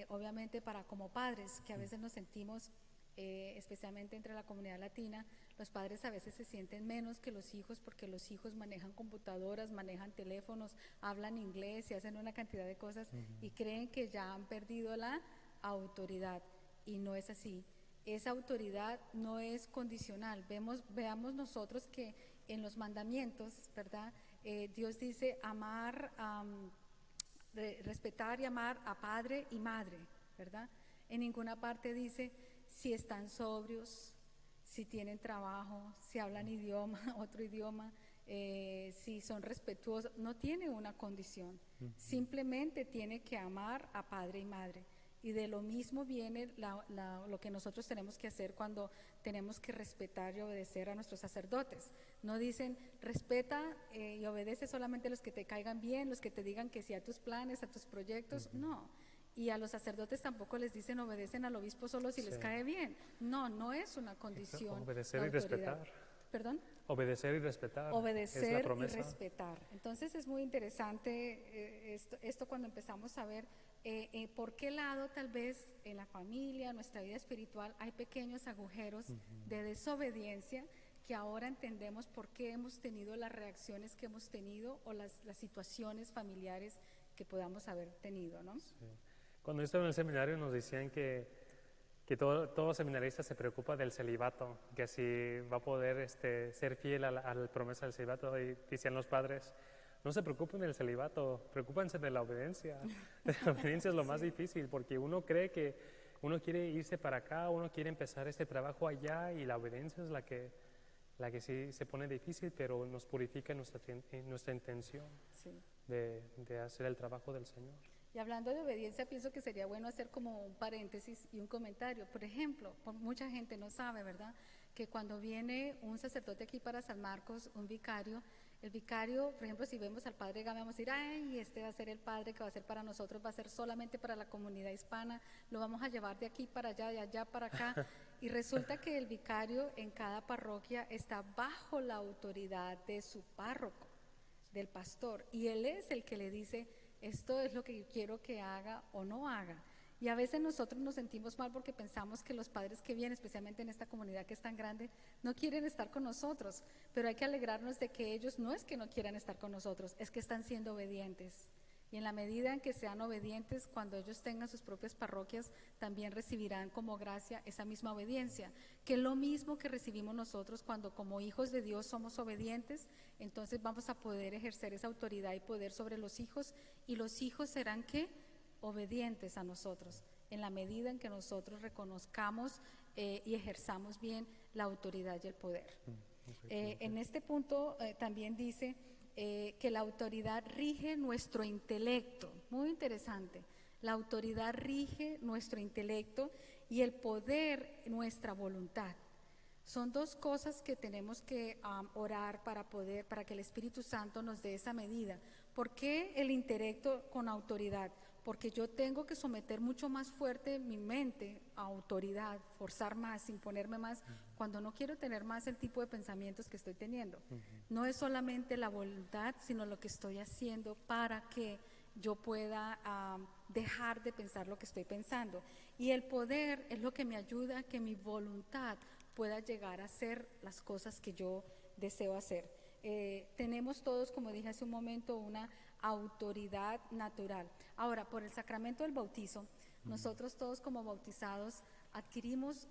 obviamente para como padres, que a veces nos sentimos especialmente entre la comunidad latina, los padres a veces se sienten menos que los hijos porque los hijos manejan computadoras, manejan teléfonos, hablan inglés y hacen una cantidad de cosas y creen que ya han perdido la autoridad, y no es así. Esa autoridad no es condicional. Veamos nosotros que en los mandamientos, ¿verdad? Dios dice amar, respetar y amar a padre y madre, ¿verdad? En ninguna parte dice si están sobrios, si tienen trabajo, si hablan otro idioma, si son respetuosos. No tiene una condición, simplemente tiene que amar a padre y madre. Y de lo mismo viene lo que nosotros tenemos que hacer cuando tenemos que respetar y obedecer a nuestros sacerdotes. No dicen respeta y obedece solamente a los que te caigan bien, los que te digan que sí a tus planes, a tus proyectos. No. Y a los sacerdotes tampoco les dicen obedecen al obispo solo si les cae bien. No, no es una condición. Obedecer y respetar. ¿Perdón? Obedecer y respetar. Obedecer es la promesa. y respetar. Entonces es muy interesante esto cuando empezamos a ver por qué lado tal vez en la familia, en nuestra vida espiritual, hay pequeños agujeros de desobediencia que ahora entendemos por qué hemos tenido las reacciones que hemos tenido o las situaciones familiares que podamos haber tenido, ¿no? Sí. Cuando yo estaba en el seminario nos decían que todo seminarista se preocupa del celibato, que si va a poder ser fiel a la promesa del celibato, y decían los padres, no se preocupen del celibato, preocúpense de la obediencia. La obediencia es lo más difícil, porque uno cree que uno quiere irse para acá, uno quiere empezar este trabajo allá, y la obediencia es la que sí se pone difícil, pero nos purifica nuestra intención de hacer el trabajo del Señor. Y hablando de obediencia, pienso que sería bueno hacer como un paréntesis y un comentario. Por ejemplo, mucha gente no sabe, ¿verdad?, que cuando viene un sacerdote aquí para San Marcos, un vicario, el vicario, por ejemplo, si vemos al padre Gámez, vamos a decir, ay, este va a ser el padre que va a ser para nosotros, va a ser solamente para la comunidad hispana, lo vamos a llevar de aquí para allá, de allá para acá. Y resulta que el vicario en cada parroquia está bajo la autoridad de su párroco, del pastor, y él es el que le dice, esto es lo que yo quiero que haga o no haga. Y a veces nosotros nos sentimos mal porque pensamos que los padres que vienen, especialmente en esta comunidad que es tan grande, no quieren estar con nosotros, pero hay que alegrarnos de que ellos no es que no quieran estar con nosotros, es que están siendo obedientes. Y en la medida en que sean obedientes, cuando ellos tengan sus propias parroquias, también recibirán como gracia esa misma obediencia, que es lo mismo que recibimos nosotros cuando como hijos de Dios somos obedientes. Entonces vamos a poder ejercer esa autoridad y poder sobre los hijos, y los hijos serán ¿qué? Obedientes a nosotros, en la medida en que nosotros reconozcamos y ejerzamos bien la autoridad y el poder. En este punto también dice que la autoridad rige nuestro intelecto. Muy interesante. La autoridad rige nuestro intelecto y el poder nuestra voluntad. Son dos cosas que tenemos que orar para que el Espíritu Santo nos dé esa medida. ¿Por qué el intelecto con autoridad? Porque yo tengo que someter mucho más fuerte mi mente a autoridad, forzar más, imponerme más, cuando no quiero tener más el tipo de pensamientos que estoy teniendo. No es solamente la voluntad, sino lo que estoy haciendo para que yo pueda dejar de pensar lo que estoy pensando. Y el poder es lo que me ayuda a que mi voluntad pueda llegar a hacer las cosas que yo deseo hacer. Tenemos todos, como dije hace un momento, una autoridad natural. Ahora, por el sacramento del bautizo, nosotros todos como bautizados adquirimos,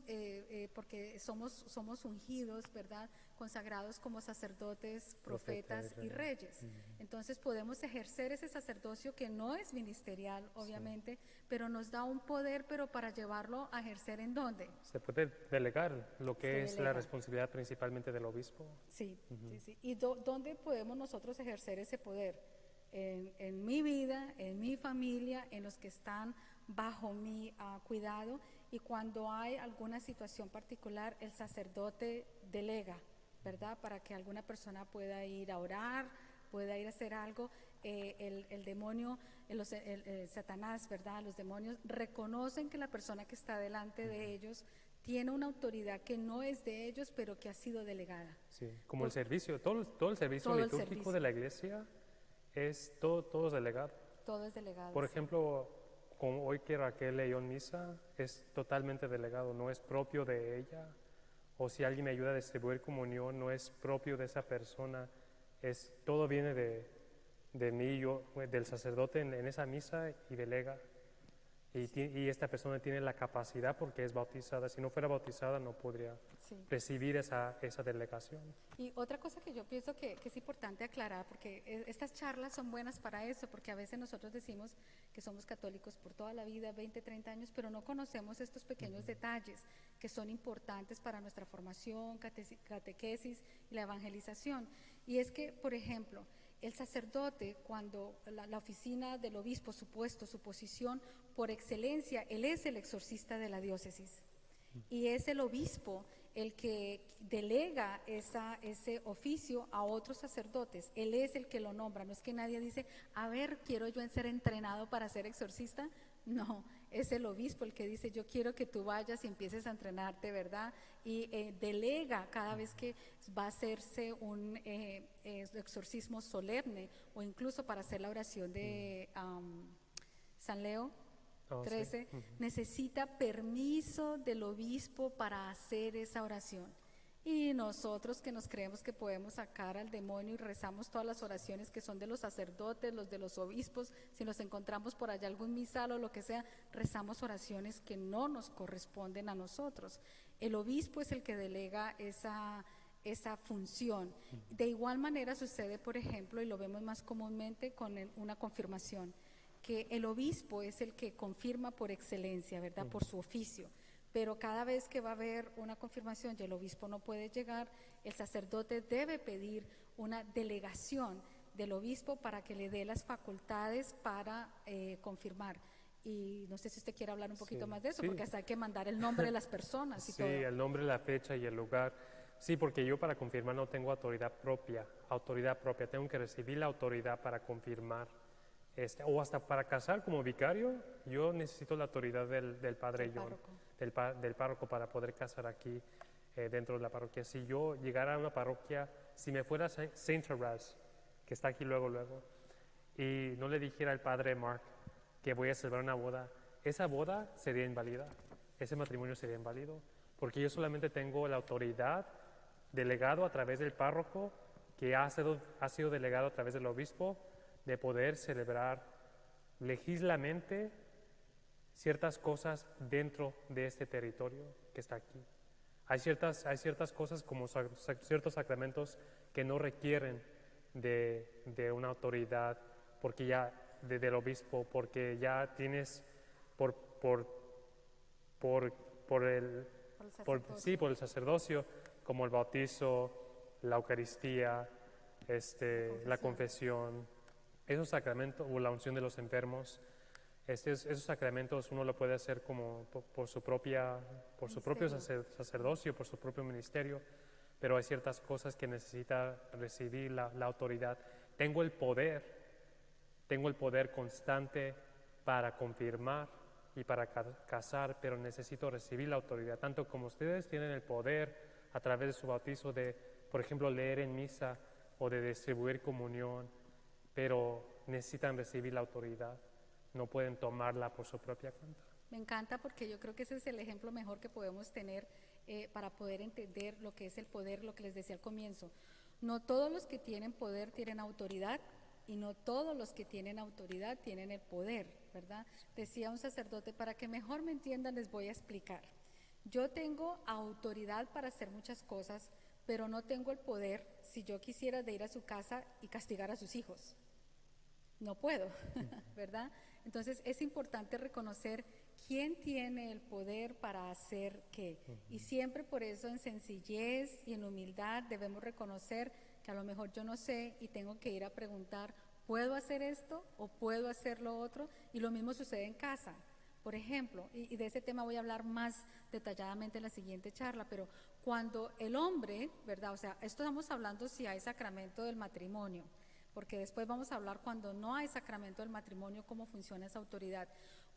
porque somos ungidos, ¿verdad?, consagrados como sacerdotes, profetas y reyes. Entonces podemos ejercer ese sacerdocio que no es ministerial, obviamente, pero nos da un poder, pero para llevarlo a ejercer ¿en dónde? Se puede delegar lo que es la responsabilidad principalmente del obispo. Sí, sí. ¿Y dónde podemos nosotros ejercer ese poder? En mi vida, en mi familia, en los que están bajo mi cuidado, y cuando hay alguna situación particular, el sacerdote delega, ¿verdad?, para que alguna persona pueda ir a orar, pueda ir a hacer algo. El demonio, el Satanás, ¿verdad?, los demonios reconocen que la persona que está delante de ellos tiene una autoridad que no es de ellos, pero que ha sido delegada. Sí, como el servicio, todo el servicio litúrgico de la iglesia es todo es delegado. Todo es delegado. Por ejemplo, como hoy que Raquel leyó en misa, es totalmente delegado, no es propio de ella. O si alguien me ayuda a distribuir comunión, no es propio de esa persona, todo viene de mí, del sacerdote en esa misa y delega. Y esta persona tiene la capacidad porque es bautizada. Si no fuera bautizada no podría Sí. recibir esa delegación. Y otra cosa que yo pienso que es importante aclarar, porque estas charlas son buenas para eso, porque a veces nosotros decimos que somos católicos por toda la vida, 20, 30 años, pero no conocemos estos pequeños detalles que son importantes para nuestra formación, catequesis y la evangelización. Y es que, por ejemplo, el sacerdote, cuando la oficina del obispo, su puesto, su posición, por excelencia, él es el exorcista de la diócesis. Y es el obispo el que delega ese oficio a otros sacerdotes. Él es el que lo nombra. No es que nadie dice, a ver, quiero yo ser entrenado para ser exorcista. No, es el obispo el que dice, yo quiero que tú vayas y empieces a entrenarte, ¿verdad? Y delega cada vez que va a hacerse un exorcismo solemne o incluso para hacer la oración de San Leo. 13, sí. Necesita permiso del obispo para hacer esa oración. Y nosotros que nos creemos que podemos sacar al demonio y rezamos todas las oraciones que son de los sacerdotes, los de los obispos, si nos encontramos por allá algún misal o lo que sea, rezamos oraciones que no nos corresponden a nosotros. El obispo es el que delega esa función. De igual manera sucede, por ejemplo, y lo vemos más comúnmente con una confirmación, que el obispo es el que confirma por excelencia, ¿verdad? Por su oficio. Pero cada vez que va a haber una confirmación y el obispo no puede llegar, el sacerdote debe pedir una delegación del obispo para que le dé las facultades para confirmar. Y no sé si usted quiere hablar un poquito más de eso, porque hasta hay que mandar el nombre de las personas y todo. Sí, el nombre, la fecha y el lugar. Sí, porque yo para confirmar no tengo autoridad propia, tengo que recibir la autoridad para confirmar. O hasta para casar como vicario, yo necesito la autoridad del padre John, del párroco para poder casar aquí dentro de la parroquia. Si yo llegara a una parroquia, si me fuera a Saint Therese, que está aquí luego, y no le dijera al padre Mark que voy a celebrar una boda, esa boda sería inválida, ese matrimonio sería inválido, porque yo solamente tengo la autoridad delegado a través del párroco, que ha sido delegado a través del obispo, de poder celebrar legislamente ciertas cosas dentro de este territorio que está aquí. Hay ciertas cosas como ciertos sacramentos que no requieren de una autoridad porque ya del obispo, porque ya tienes por el sacerdocio, como el bautizo, la Eucaristía, la confesión. Esos sacramentos, o la unción de los enfermos, esos sacramentos uno lo puede hacer como por su propio sacerdocio, por su propio ministerio, pero hay ciertas cosas que necesita recibir la autoridad. Tengo el poder constante para confirmar y para casar, pero necesito recibir la autoridad, tanto como ustedes tienen el poder a través de su bautizo de, por ejemplo, leer en misa o de distribuir comunión, pero necesitan recibir la autoridad, no pueden tomarla por su propia cuenta. Me encanta porque yo creo que ese es el ejemplo mejor que podemos tener para poder entender lo que es el poder, lo que les decía al comienzo. No todos los que tienen poder tienen autoridad y no todos los que tienen autoridad tienen el poder, ¿verdad? Decía un sacerdote, para que mejor me entiendan les voy a explicar. Yo tengo autoridad para hacer muchas cosas, pero no tengo el poder si yo quisiera de ir a su casa y castigar a sus hijos. No puedo, ¿verdad? Entonces es importante reconocer quién tiene el poder para hacer qué. Y siempre por eso en sencillez y en humildad debemos reconocer que a lo mejor yo no sé y tengo que ir a preguntar, ¿puedo hacer esto o puedo hacer lo otro? Y lo mismo sucede en casa. Por ejemplo, y de ese tema voy a hablar más detalladamente en la siguiente charla, pero cuando el hombre, ¿verdad? O sea, esto estamos hablando si hay sacramento del matrimonio, porque después vamos a hablar cuando no hay sacramento del matrimonio, cómo funciona esa autoridad.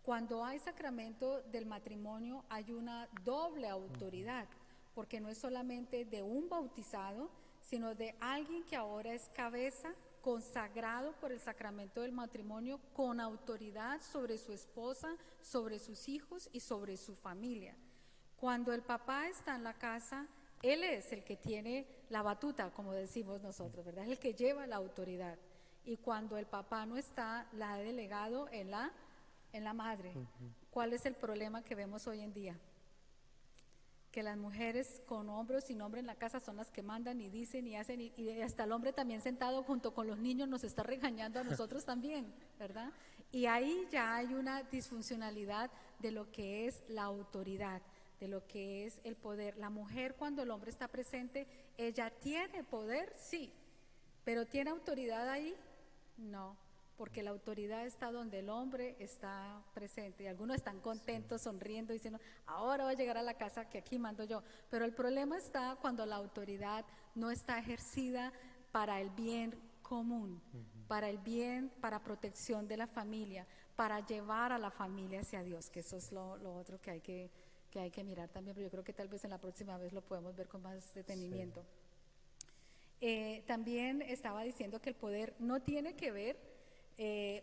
Cuando hay sacramento del matrimonio hay una doble autoridad, porque no es solamente de un bautizado, sino de alguien que ahora es cabeza consagrado por el sacramento del matrimonio con autoridad sobre su esposa, sobre sus hijos y sobre su familia. Cuando el papá está en la casa, él es el que tiene la batuta, como decimos nosotros, ¿verdad? Es el que lleva la autoridad. Y cuando el papá no está, la ha delegado en la madre. ¿Cuál es el problema que vemos hoy en día? Que las mujeres con hombros y nombre en la casa son las que mandan y dicen y hacen, y hasta el hombre también sentado junto con los niños nos está regañando a nosotros también, ¿verdad? Y ahí ya hay una disfuncionalidad de lo que es la autoridad, de lo que es el poder. La mujer, cuando el hombre está presente, ella tiene poder, sí, pero ¿tiene autoridad ahí? No, porque la autoridad está donde el hombre está presente. Y algunos están contentos, sonriendo, diciendo, ahora voy a llegar a la casa que aquí mando yo. Pero el problema está cuando la autoridad no está ejercida para el bien común, para el bien, para protección de la familia, para llevar a la familia hacia Dios, que eso es lo otro que hay que mirar también, pero yo creo que tal vez en la próxima vez lo podemos ver con más detenimiento. También estaba diciendo que el poder no tiene que ver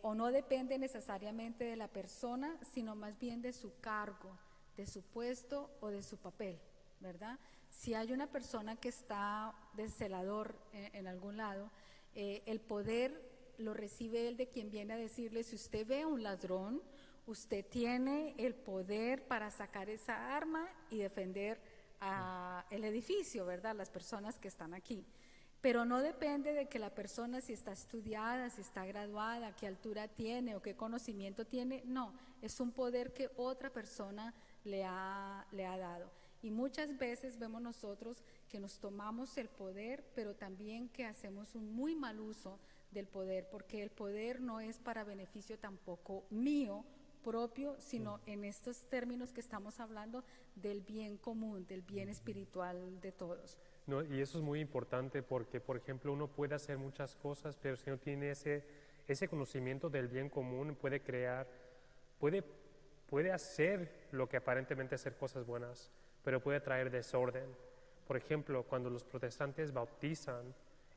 o no depende necesariamente de la persona, sino más bien de su cargo, de su puesto o de su papel, ¿verdad? Si hay una persona que está de celador en algún lado, el poder lo recibe él de quien viene a decirle, si usted ve a un ladrón, usted tiene el poder para sacar esa arma y defender el edificio, ¿verdad? Las personas que están aquí. Pero no depende de que la persona si está estudiada, si está graduada, qué altura tiene o qué conocimiento tiene. No, es un poder que otra persona le ha dado. Y muchas veces vemos nosotros que nos tomamos el poder, pero también que hacemos un muy mal uso del poder, porque el poder no es para beneficio tampoco mío, propio, sino en estos términos que estamos hablando del bien común, del bien espiritual de todos. No, y eso es muy importante porque, por ejemplo, uno puede hacer muchas cosas, pero si no tiene ese conocimiento del bien común, puede hacer lo que aparentemente hacer cosas buenas, pero puede traer desorden. Por ejemplo, cuando los protestantes bautizan,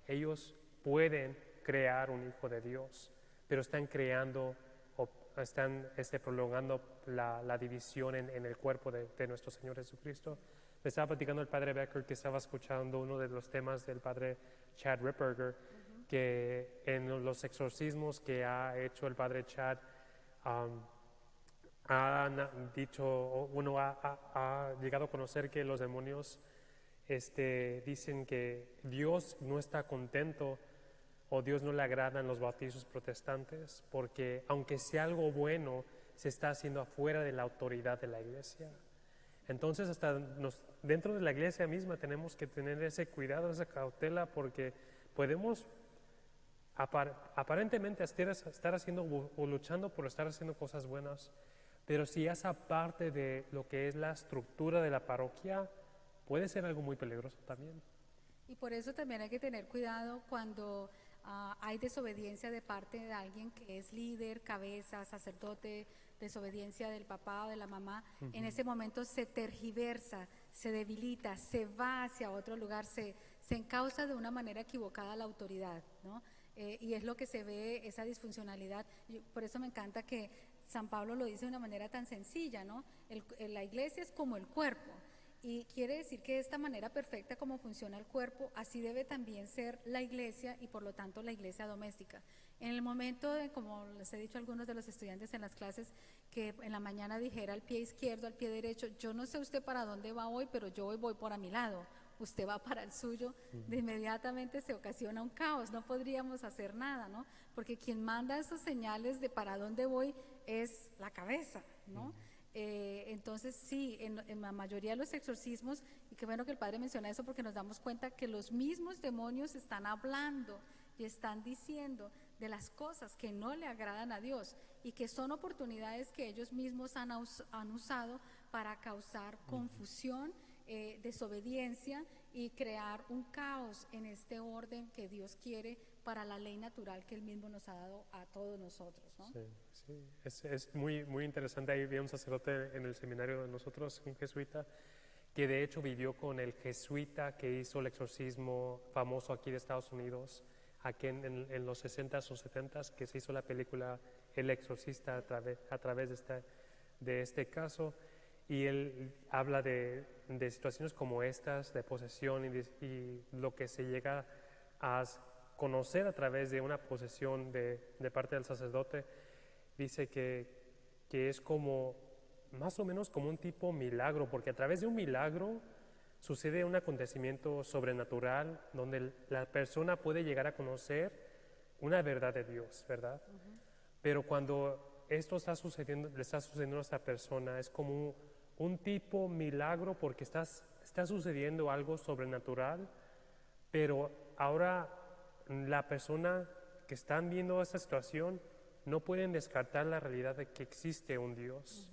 ellos pueden crear un hijo de Dios, pero están creando o están prolongando la división en el cuerpo de nuestro Señor Jesucristo. Me estaba platicando el padre Becker que estaba escuchando uno de los temas del padre Chad Ripperger, que en los exorcismos que ha hecho el padre Chad, uno ha llegado a conocer que los demonios dicen que Dios no está contento o Dios no le agradan los bautizos protestantes, porque aunque sea algo bueno, se está haciendo afuera de la autoridad de la iglesia. Entonces, dentro de la iglesia misma tenemos que tener ese cuidado, esa cautela, porque podemos aparentemente estar haciendo o luchando por estar haciendo cosas buenas, pero si esa parte de lo que es la estructura de la parroquia puede ser algo muy peligroso también. Y por eso también hay que tener cuidado cuando hay desobediencia de parte de alguien que es líder, cabeza, sacerdote, desobediencia del papá o de la mamá. En ese momento se tergiversa, se debilita, se va hacia otro lugar, se encausa de una manera equivocada la autoridad, ¿no? Y es lo que se ve, esa disfuncionalidad. Por eso me encanta que San Pablo lo dice de una manera tan sencilla, ¿no? La iglesia es como el cuerpo. Y quiere decir que de esta manera perfecta como funciona el cuerpo, así debe también ser la iglesia y por lo tanto la iglesia doméstica. En el momento de, como les he dicho a algunos de los estudiantes en las clases, que en la mañana dijera al pie izquierdo, al pie derecho, yo no sé usted para dónde va hoy, pero yo hoy voy por a mi lado, usted va para el suyo, de inmediatamente se ocasiona un caos, no podríamos hacer nada, ¿no? Porque quien manda esos señales de para dónde voy es la cabeza, ¿no? Entonces sí, en la mayoría de los exorcismos, y qué bueno que el padre menciona eso porque nos damos cuenta que los mismos demonios están hablando y están diciendo de las cosas que no le agradan a Dios y que son oportunidades que ellos mismos han usado para causar confusión, desobediencia y crear un caos en este orden que Dios quiere para la ley natural que Él mismo nos ha dado a todos nosotros, ¿no? Sí, sí. Es muy, muy interesante. Ahí había un sacerdote en el seminario de nosotros, un jesuita, que de hecho vivió con el jesuita que hizo el exorcismo famoso aquí de Estados Unidos, aquí en los 60s o 70s, que se hizo la película El Exorcista a través de este caso. Y él habla de situaciones como estas, de posesión y lo que se llega a conocer a través de una posesión de parte del sacerdote. Dice que es como, más o menos como un tipo milagro, porque a través de un milagro sucede un acontecimiento sobrenatural donde la persona puede llegar a conocer una verdad de Dios, ¿verdad? Pero cuando esto le está sucediendo a esta persona, es como un tipo milagro porque está sucediendo algo sobrenatural, pero ahora la persona que están viendo esta situación no pueden descartar la realidad de que existe un Dios,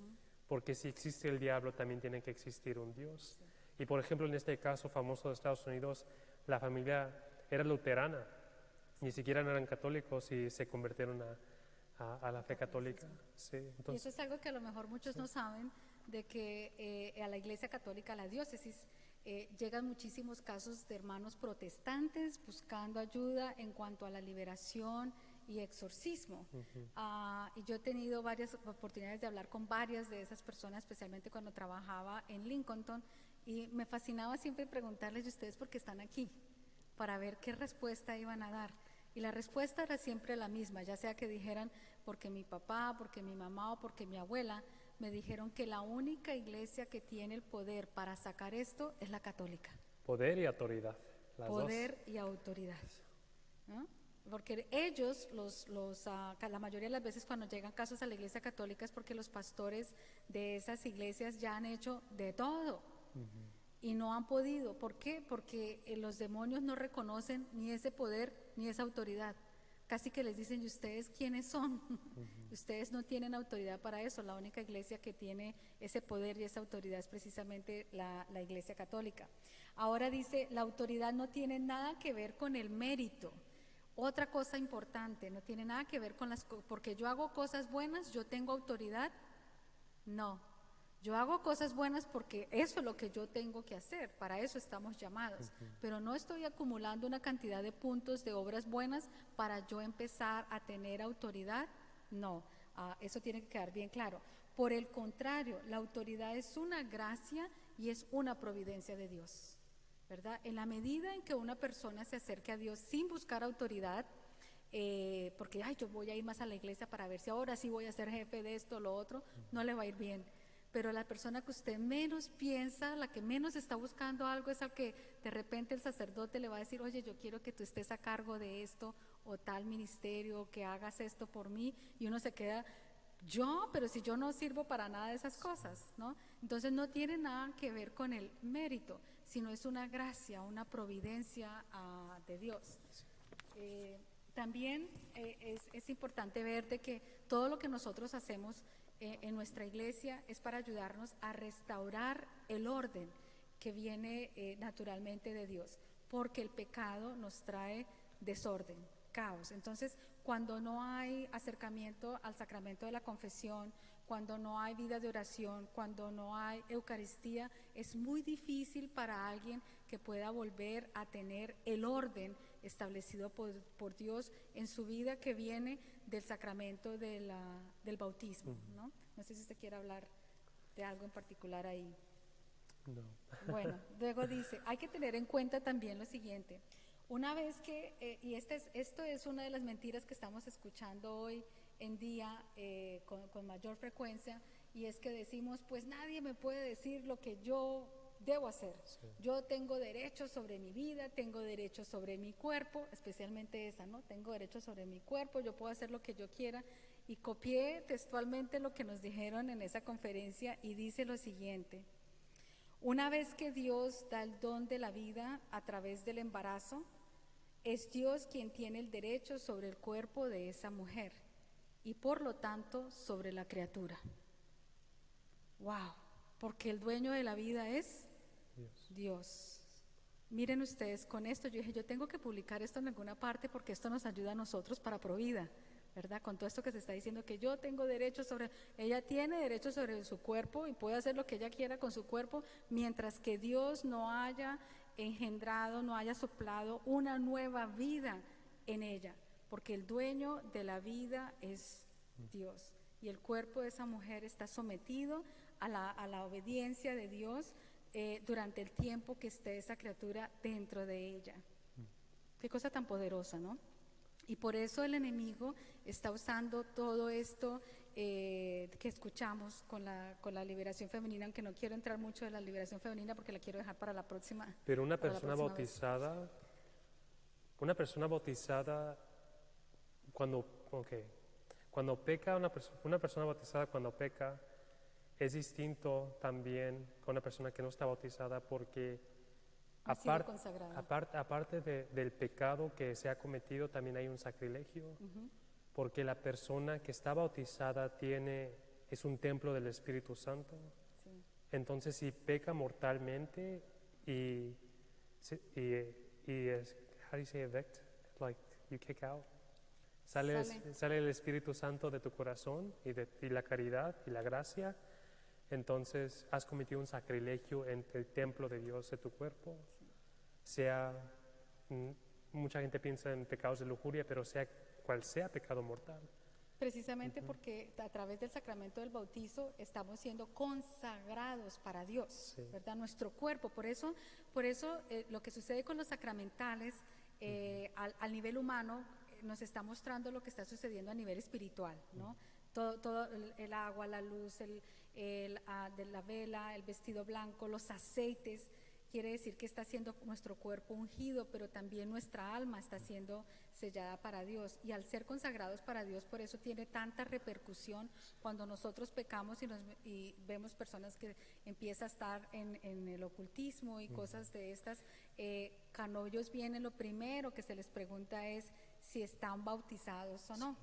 porque si existe el diablo también tiene que existir un Dios. Y por ejemplo, en este caso famoso de Estados Unidos, la familia era luterana, ni siquiera eran católicos y se convirtieron a la fe católica. Sí, entonces, y eso es algo que a lo mejor muchos no saben, de que a la Iglesia Católica, a la diócesis, llegan muchísimos casos de hermanos protestantes buscando ayuda en cuanto a la liberación y exorcismo. Y yo he tenido varias oportunidades de hablar con varias de esas personas, especialmente cuando trabajaba en Lincolnton, y me fascinaba siempre preguntarles: ¿y ustedes por qué están aquí? Para ver qué respuesta iban a dar. Y la respuesta era siempre la misma, ya sea que dijeran porque mi papá, porque mi mamá o porque mi abuela. Me dijeron que la única iglesia que tiene el poder para sacar esto es la católica. poder y autoridad, las Poder dos. y autoridad, ¿no? Porque ellos, la mayoría de las veces cuando llegan casos a la iglesia católica es porque los pastores de esas iglesias ya han hecho de todo y no han podido. ¿Por qué? Porque los demonios no reconocen ni ese poder ni esa autoridad. Casi que les dicen: ¿y ustedes quiénes son? Ustedes no tienen autoridad para eso. La única iglesia que tiene ese poder y esa autoridad es precisamente la iglesia católica. Ahora dice, la autoridad no tiene nada que ver con el mérito. Otra cosa importante, no tiene nada que ver con porque yo hago cosas buenas, yo tengo autoridad. No, yo hago cosas buenas porque eso es lo que yo tengo que hacer, para eso estamos llamados. Pero no estoy acumulando una cantidad de puntos de obras buenas para yo empezar a tener autoridad. No, eso tiene que quedar bien claro. Por el contrario, la autoridad es una gracia y es una providencia de Dios, ¿verdad? En la medida en que una persona se acerque a Dios sin buscar autoridad, porque yo voy a ir más a la iglesia para ver si ahora sí voy a ser jefe de esto o lo otro, no le va a ir bien. Pero la persona que usted menos piensa, la que menos está buscando algo, es al que de repente el sacerdote le va a decir: oye, yo quiero que tú estés a cargo de esto o tal ministerio, que hagas esto por mí, y uno se queda: pero si yo no sirvo para nada de esas cosas, ¿no? Entonces no tiene nada que ver con el mérito, sino es una gracia, una providencia de Dios. También es importante ver de que todo lo que nosotros hacemos en nuestra iglesia es para ayudarnos a restaurar el orden que viene naturalmente de Dios, porque el pecado nos trae desorden, caos. Entonces, cuando no hay acercamiento al sacramento de la confesión, cuando no hay vida de oración, cuando no hay Eucaristía, es muy difícil para alguien que pueda volver a tener el orden establecido por Dios en su vida, que viene del sacramento del bautismo, ¿no? No sé si usted quiere hablar de algo en particular ahí. No. Bueno, luego dice, hay que tener en cuenta también lo siguiente. Una vez que, y esto es una de las mentiras que estamos escuchando hoy en día con mayor frecuencia, y es que decimos: pues nadie me puede decir lo que yo debo hacer. Sí. Yo tengo derechos sobre mi vida, tengo derechos sobre mi cuerpo, especialmente esa, ¿no? Tengo derechos sobre mi cuerpo, yo puedo hacer lo que yo quiera. Y copié textualmente lo que nos dijeron en esa conferencia y dice lo siguiente: una vez que Dios da el don de la vida a través del embarazo, es Dios quien tiene el derecho sobre el cuerpo de esa mujer y por lo tanto sobre la criatura. ¡Wow! Porque el dueño de la vida es Dios. Miren ustedes, con esto yo dije: yo tengo que publicar esto en alguna parte porque esto nos ayuda a nosotros para Provida, ¿verdad? Con todo esto que se está diciendo, que yo tengo derecho sobre, ella tiene derecho sobre su cuerpo y puede hacer lo que ella quiera con su cuerpo, mientras que Dios no haya engendrado, no haya soplado una nueva vida en ella, porque el dueño de la vida es Dios. Y el cuerpo de esa mujer está sometido a la obediencia de Dios durante el tiempo que esté esa criatura dentro de ella. Qué cosa tan poderosa, ¿no? Y por eso el enemigo está usando todo esto que escuchamos con la liberación femenina, aunque no quiero entrar mucho en la liberación femenina porque la quiero dejar para la próxima. Pero una para la persona próxima vez. bautizada, cuando peca, una persona bautizada cuando peca, es distinto también con una persona que no está bautizada porque Ha sido consagrada. aparte del pecado que se ha cometido, también hay un sacrilegio, porque la persona que está bautizada es un templo del Espíritu Santo. Sí. Entonces, si peca mortalmente y es, how do you say evict? Like you kick out. Sale el Espíritu Santo de tu corazón y la caridad y la gracia. Entonces has cometido un sacrilegio en el templo de Dios de tu cuerpo. Mucha gente piensa en pecados de lujuria, pero cual sea pecado mortal. Precisamente porque a través del sacramento del bautizo estamos siendo consagrados para Dios, Sí. ¿verdad? Nuestro cuerpo. Por eso lo que sucede con los sacramentales al nivel humano nos está mostrando lo que está sucediendo a nivel espiritual, ¿no? Todo el agua, la luz, de la vela, el vestido blanco, los aceites, quiere decir que está siendo nuestro cuerpo ungido, pero también nuestra alma está siendo sellada para Dios. Y al ser consagrados para Dios, por eso tiene tanta repercusión cuando nosotros pecamos y vemos personas que empiezan a estar en el ocultismo y cosas de estas. Cuando ellos vienen, lo primero que se les pregunta es si están bautizados o no.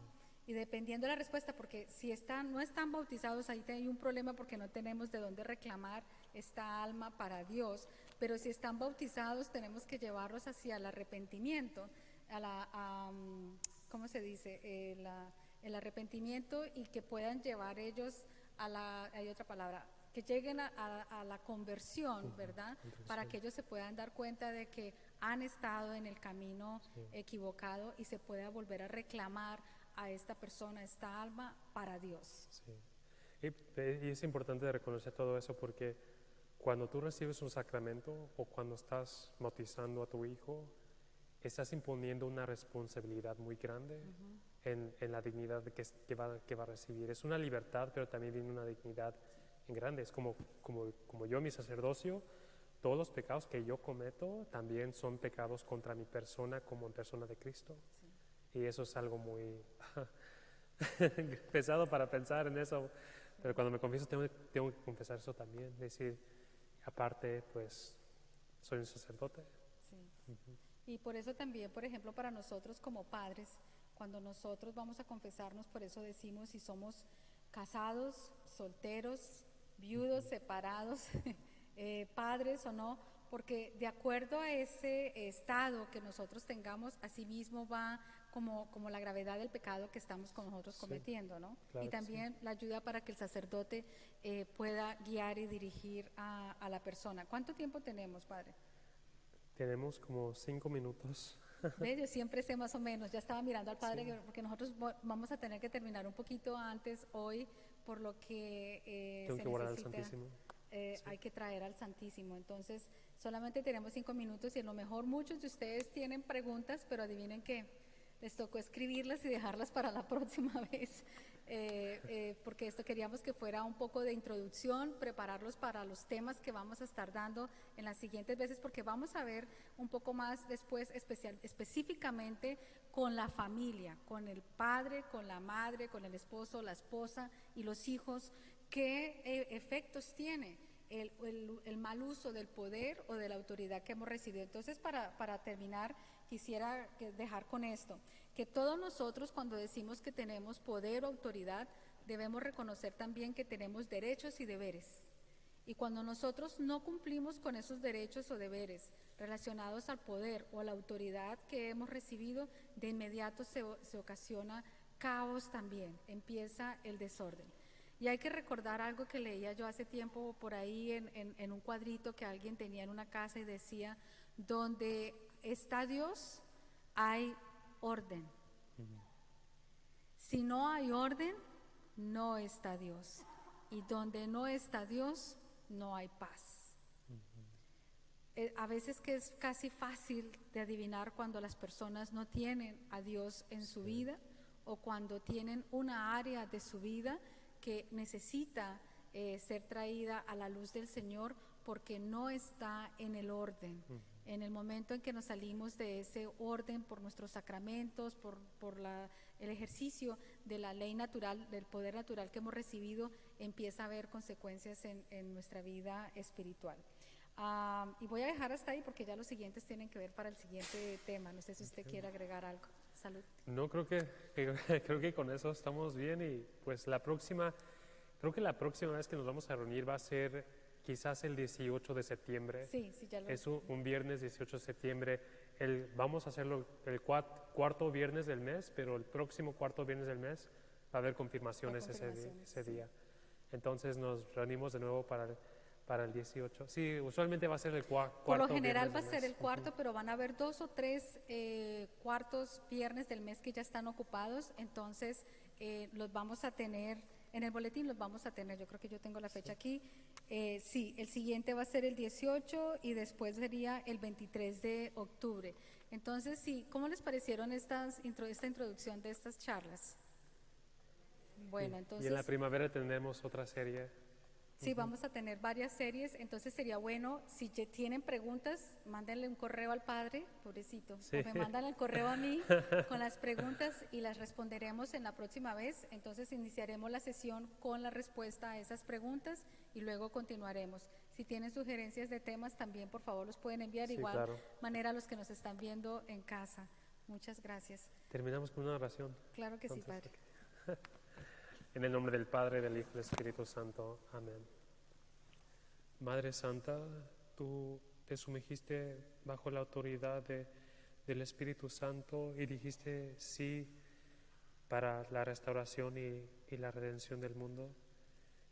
Y dependiendo de la respuesta, porque si no están bautizados, ahí hay un problema porque no tenemos de dónde reclamar esta alma para Dios. Pero si están bautizados, tenemos que llevarlos hacia el arrepentimiento, ¿cómo se dice? El arrepentimiento, y que puedan llevar ellos hay otra palabra, que lleguen a la conversión, ¿verdad? Para que ellos se puedan dar cuenta de que han estado en el camino equivocado y se pueda volver a reclamar a esta persona, a esta alma, para Dios. Sí. Y es importante reconocer todo eso porque cuando tú recibes un sacramento o cuando estás bautizando a tu hijo, estás imponiendo una responsabilidad muy grande en la dignidad que va a recibir. Es una libertad, pero también viene una dignidad en grande. Es como yo, mi sacerdocio, todos los pecados que yo cometo también son pecados contra mi persona como persona de Cristo. Sí. Y eso es algo muy pesado para pensar en eso. Pero cuando me confieso tengo que confesar eso también. Decir, aparte, pues, soy un sacerdote. Sí. Y por eso también, por ejemplo, para nosotros como padres, cuando nosotros vamos a confesarnos, por eso decimos si somos casados, solteros, viudos, separados, padres o no, porque de acuerdo a ese estado que nosotros tengamos, así mismo va como la gravedad del pecado que estamos con nosotros cometiendo, ¿no? Claro y también la ayuda para que el sacerdote pueda guiar y dirigir a la persona. ¿Cuánto tiempo tenemos, padre? Tenemos como 5 minutos. ¿Ve? Yo siempre sé más o menos, ya estaba mirando al padre, porque nosotros vamos a tener que terminar un poquito antes hoy, por lo que Tengo se que guardar el necesita. Santísimo. Hay que traer al Santísimo. Entonces, solamente tenemos 5 minutos y a lo mejor muchos de ustedes tienen preguntas, pero adivinen que les tocó escribirlas y dejarlas para la próxima vez, porque esto queríamos que fuera un poco de introducción, prepararlos para los temas que vamos a estar dando en las siguientes veces, porque vamos a ver un poco más después específicamente con la familia, con el padre, con la madre, con el esposo, la esposa y los hijos, qué efectos tiene el mal uso del poder o de la autoridad que hemos recibido. Entonces, para terminar, quisiera dejar con esto, que todos nosotros cuando decimos que tenemos poder o autoridad, debemos reconocer también que tenemos derechos y deberes. Y cuando nosotros no cumplimos con esos derechos o deberes relacionados al poder o a la autoridad que hemos recibido, de inmediato se ocasiona caos también, empieza el desorden. Y hay que recordar algo que leía yo hace tiempo por ahí en un cuadrito que alguien tenía en una casa y decía, donde está Dios hay orden. Si no hay orden, no está Dios. Y donde no está Dios, no hay paz. A veces que es casi fácil de adivinar cuando las personas no tienen a Dios en su vida o cuando tienen una área de su vida que necesita ser traída a la luz del Señor porque no está en el orden. En el momento en que nos salimos de ese orden por nuestros sacramentos, por el ejercicio de la ley natural, del poder natural que hemos recibido, empieza a haber consecuencias en nuestra vida espiritual. Y voy a dejar hasta ahí porque ya los siguientes tienen que ver para el siguiente tema. No sé si usted quiere agregar algo. Salud. No, creo que con eso estamos bien y pues creo que la próxima vez que nos vamos a reunir va a ser quizás el 18 de septiembre. Sí, ya lo Es un viernes 18 de septiembre. Vamos a hacerlo el cuarto viernes del mes, pero el próximo cuarto viernes del mes va a haber confirmaciones ese día. Entonces nos reunimos de nuevo para el 18. Sí, usualmente va a ser el cuarto. Por lo general va a viernes ser del el cuarto, pero van a haber 2 o 3 cuartos viernes del mes que ya están ocupados, entonces los vamos a tener, en el boletín los vamos a tener, yo creo que yo tengo la fecha aquí. Sí, el siguiente va a ser el 18 y después sería el 23 de octubre. Entonces, sí, ¿cómo les parecieron esta introducción de estas charlas? Bueno, entonces... Y en la primavera tendremos otra serie. Sí, vamos a tener varias series, entonces sería bueno, si tienen preguntas, mándenle un correo al padre, pobrecito, Sí. o me mandan el correo a mí con las preguntas y las responderemos en la próxima vez. Entonces iniciaremos la sesión con la respuesta a esas preguntas y luego continuaremos. Si tienen sugerencias de temas también, por favor, los pueden enviar, Sí, igual claro. manera a los que nos están viendo en casa. Muchas gracias. Terminamos con una oración. Claro que sí, Entonces, padre. En el nombre del Padre, del Hijo y del Espíritu Santo. Amén. Madre Santa, tú te sumergiste bajo la autoridad del Espíritu Santo y dijiste sí para la restauración y la redención del mundo.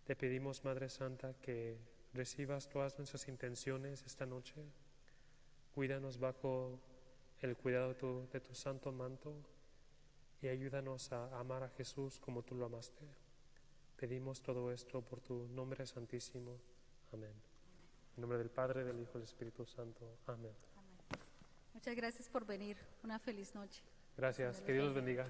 Te pedimos, Madre Santa, que recibas todas nuestras intenciones esta noche. Cuídanos bajo el cuidado de tu santo manto y ayúdanos a amar a Jesús como tú lo amaste. Pedimos todo esto por tu nombre santísimo. Amén. En nombre del Padre, del Hijo y del Espíritu Santo. Amén. Muchas gracias por venir. Una feliz noche. Gracias. Señor Que Dios los los bendiga.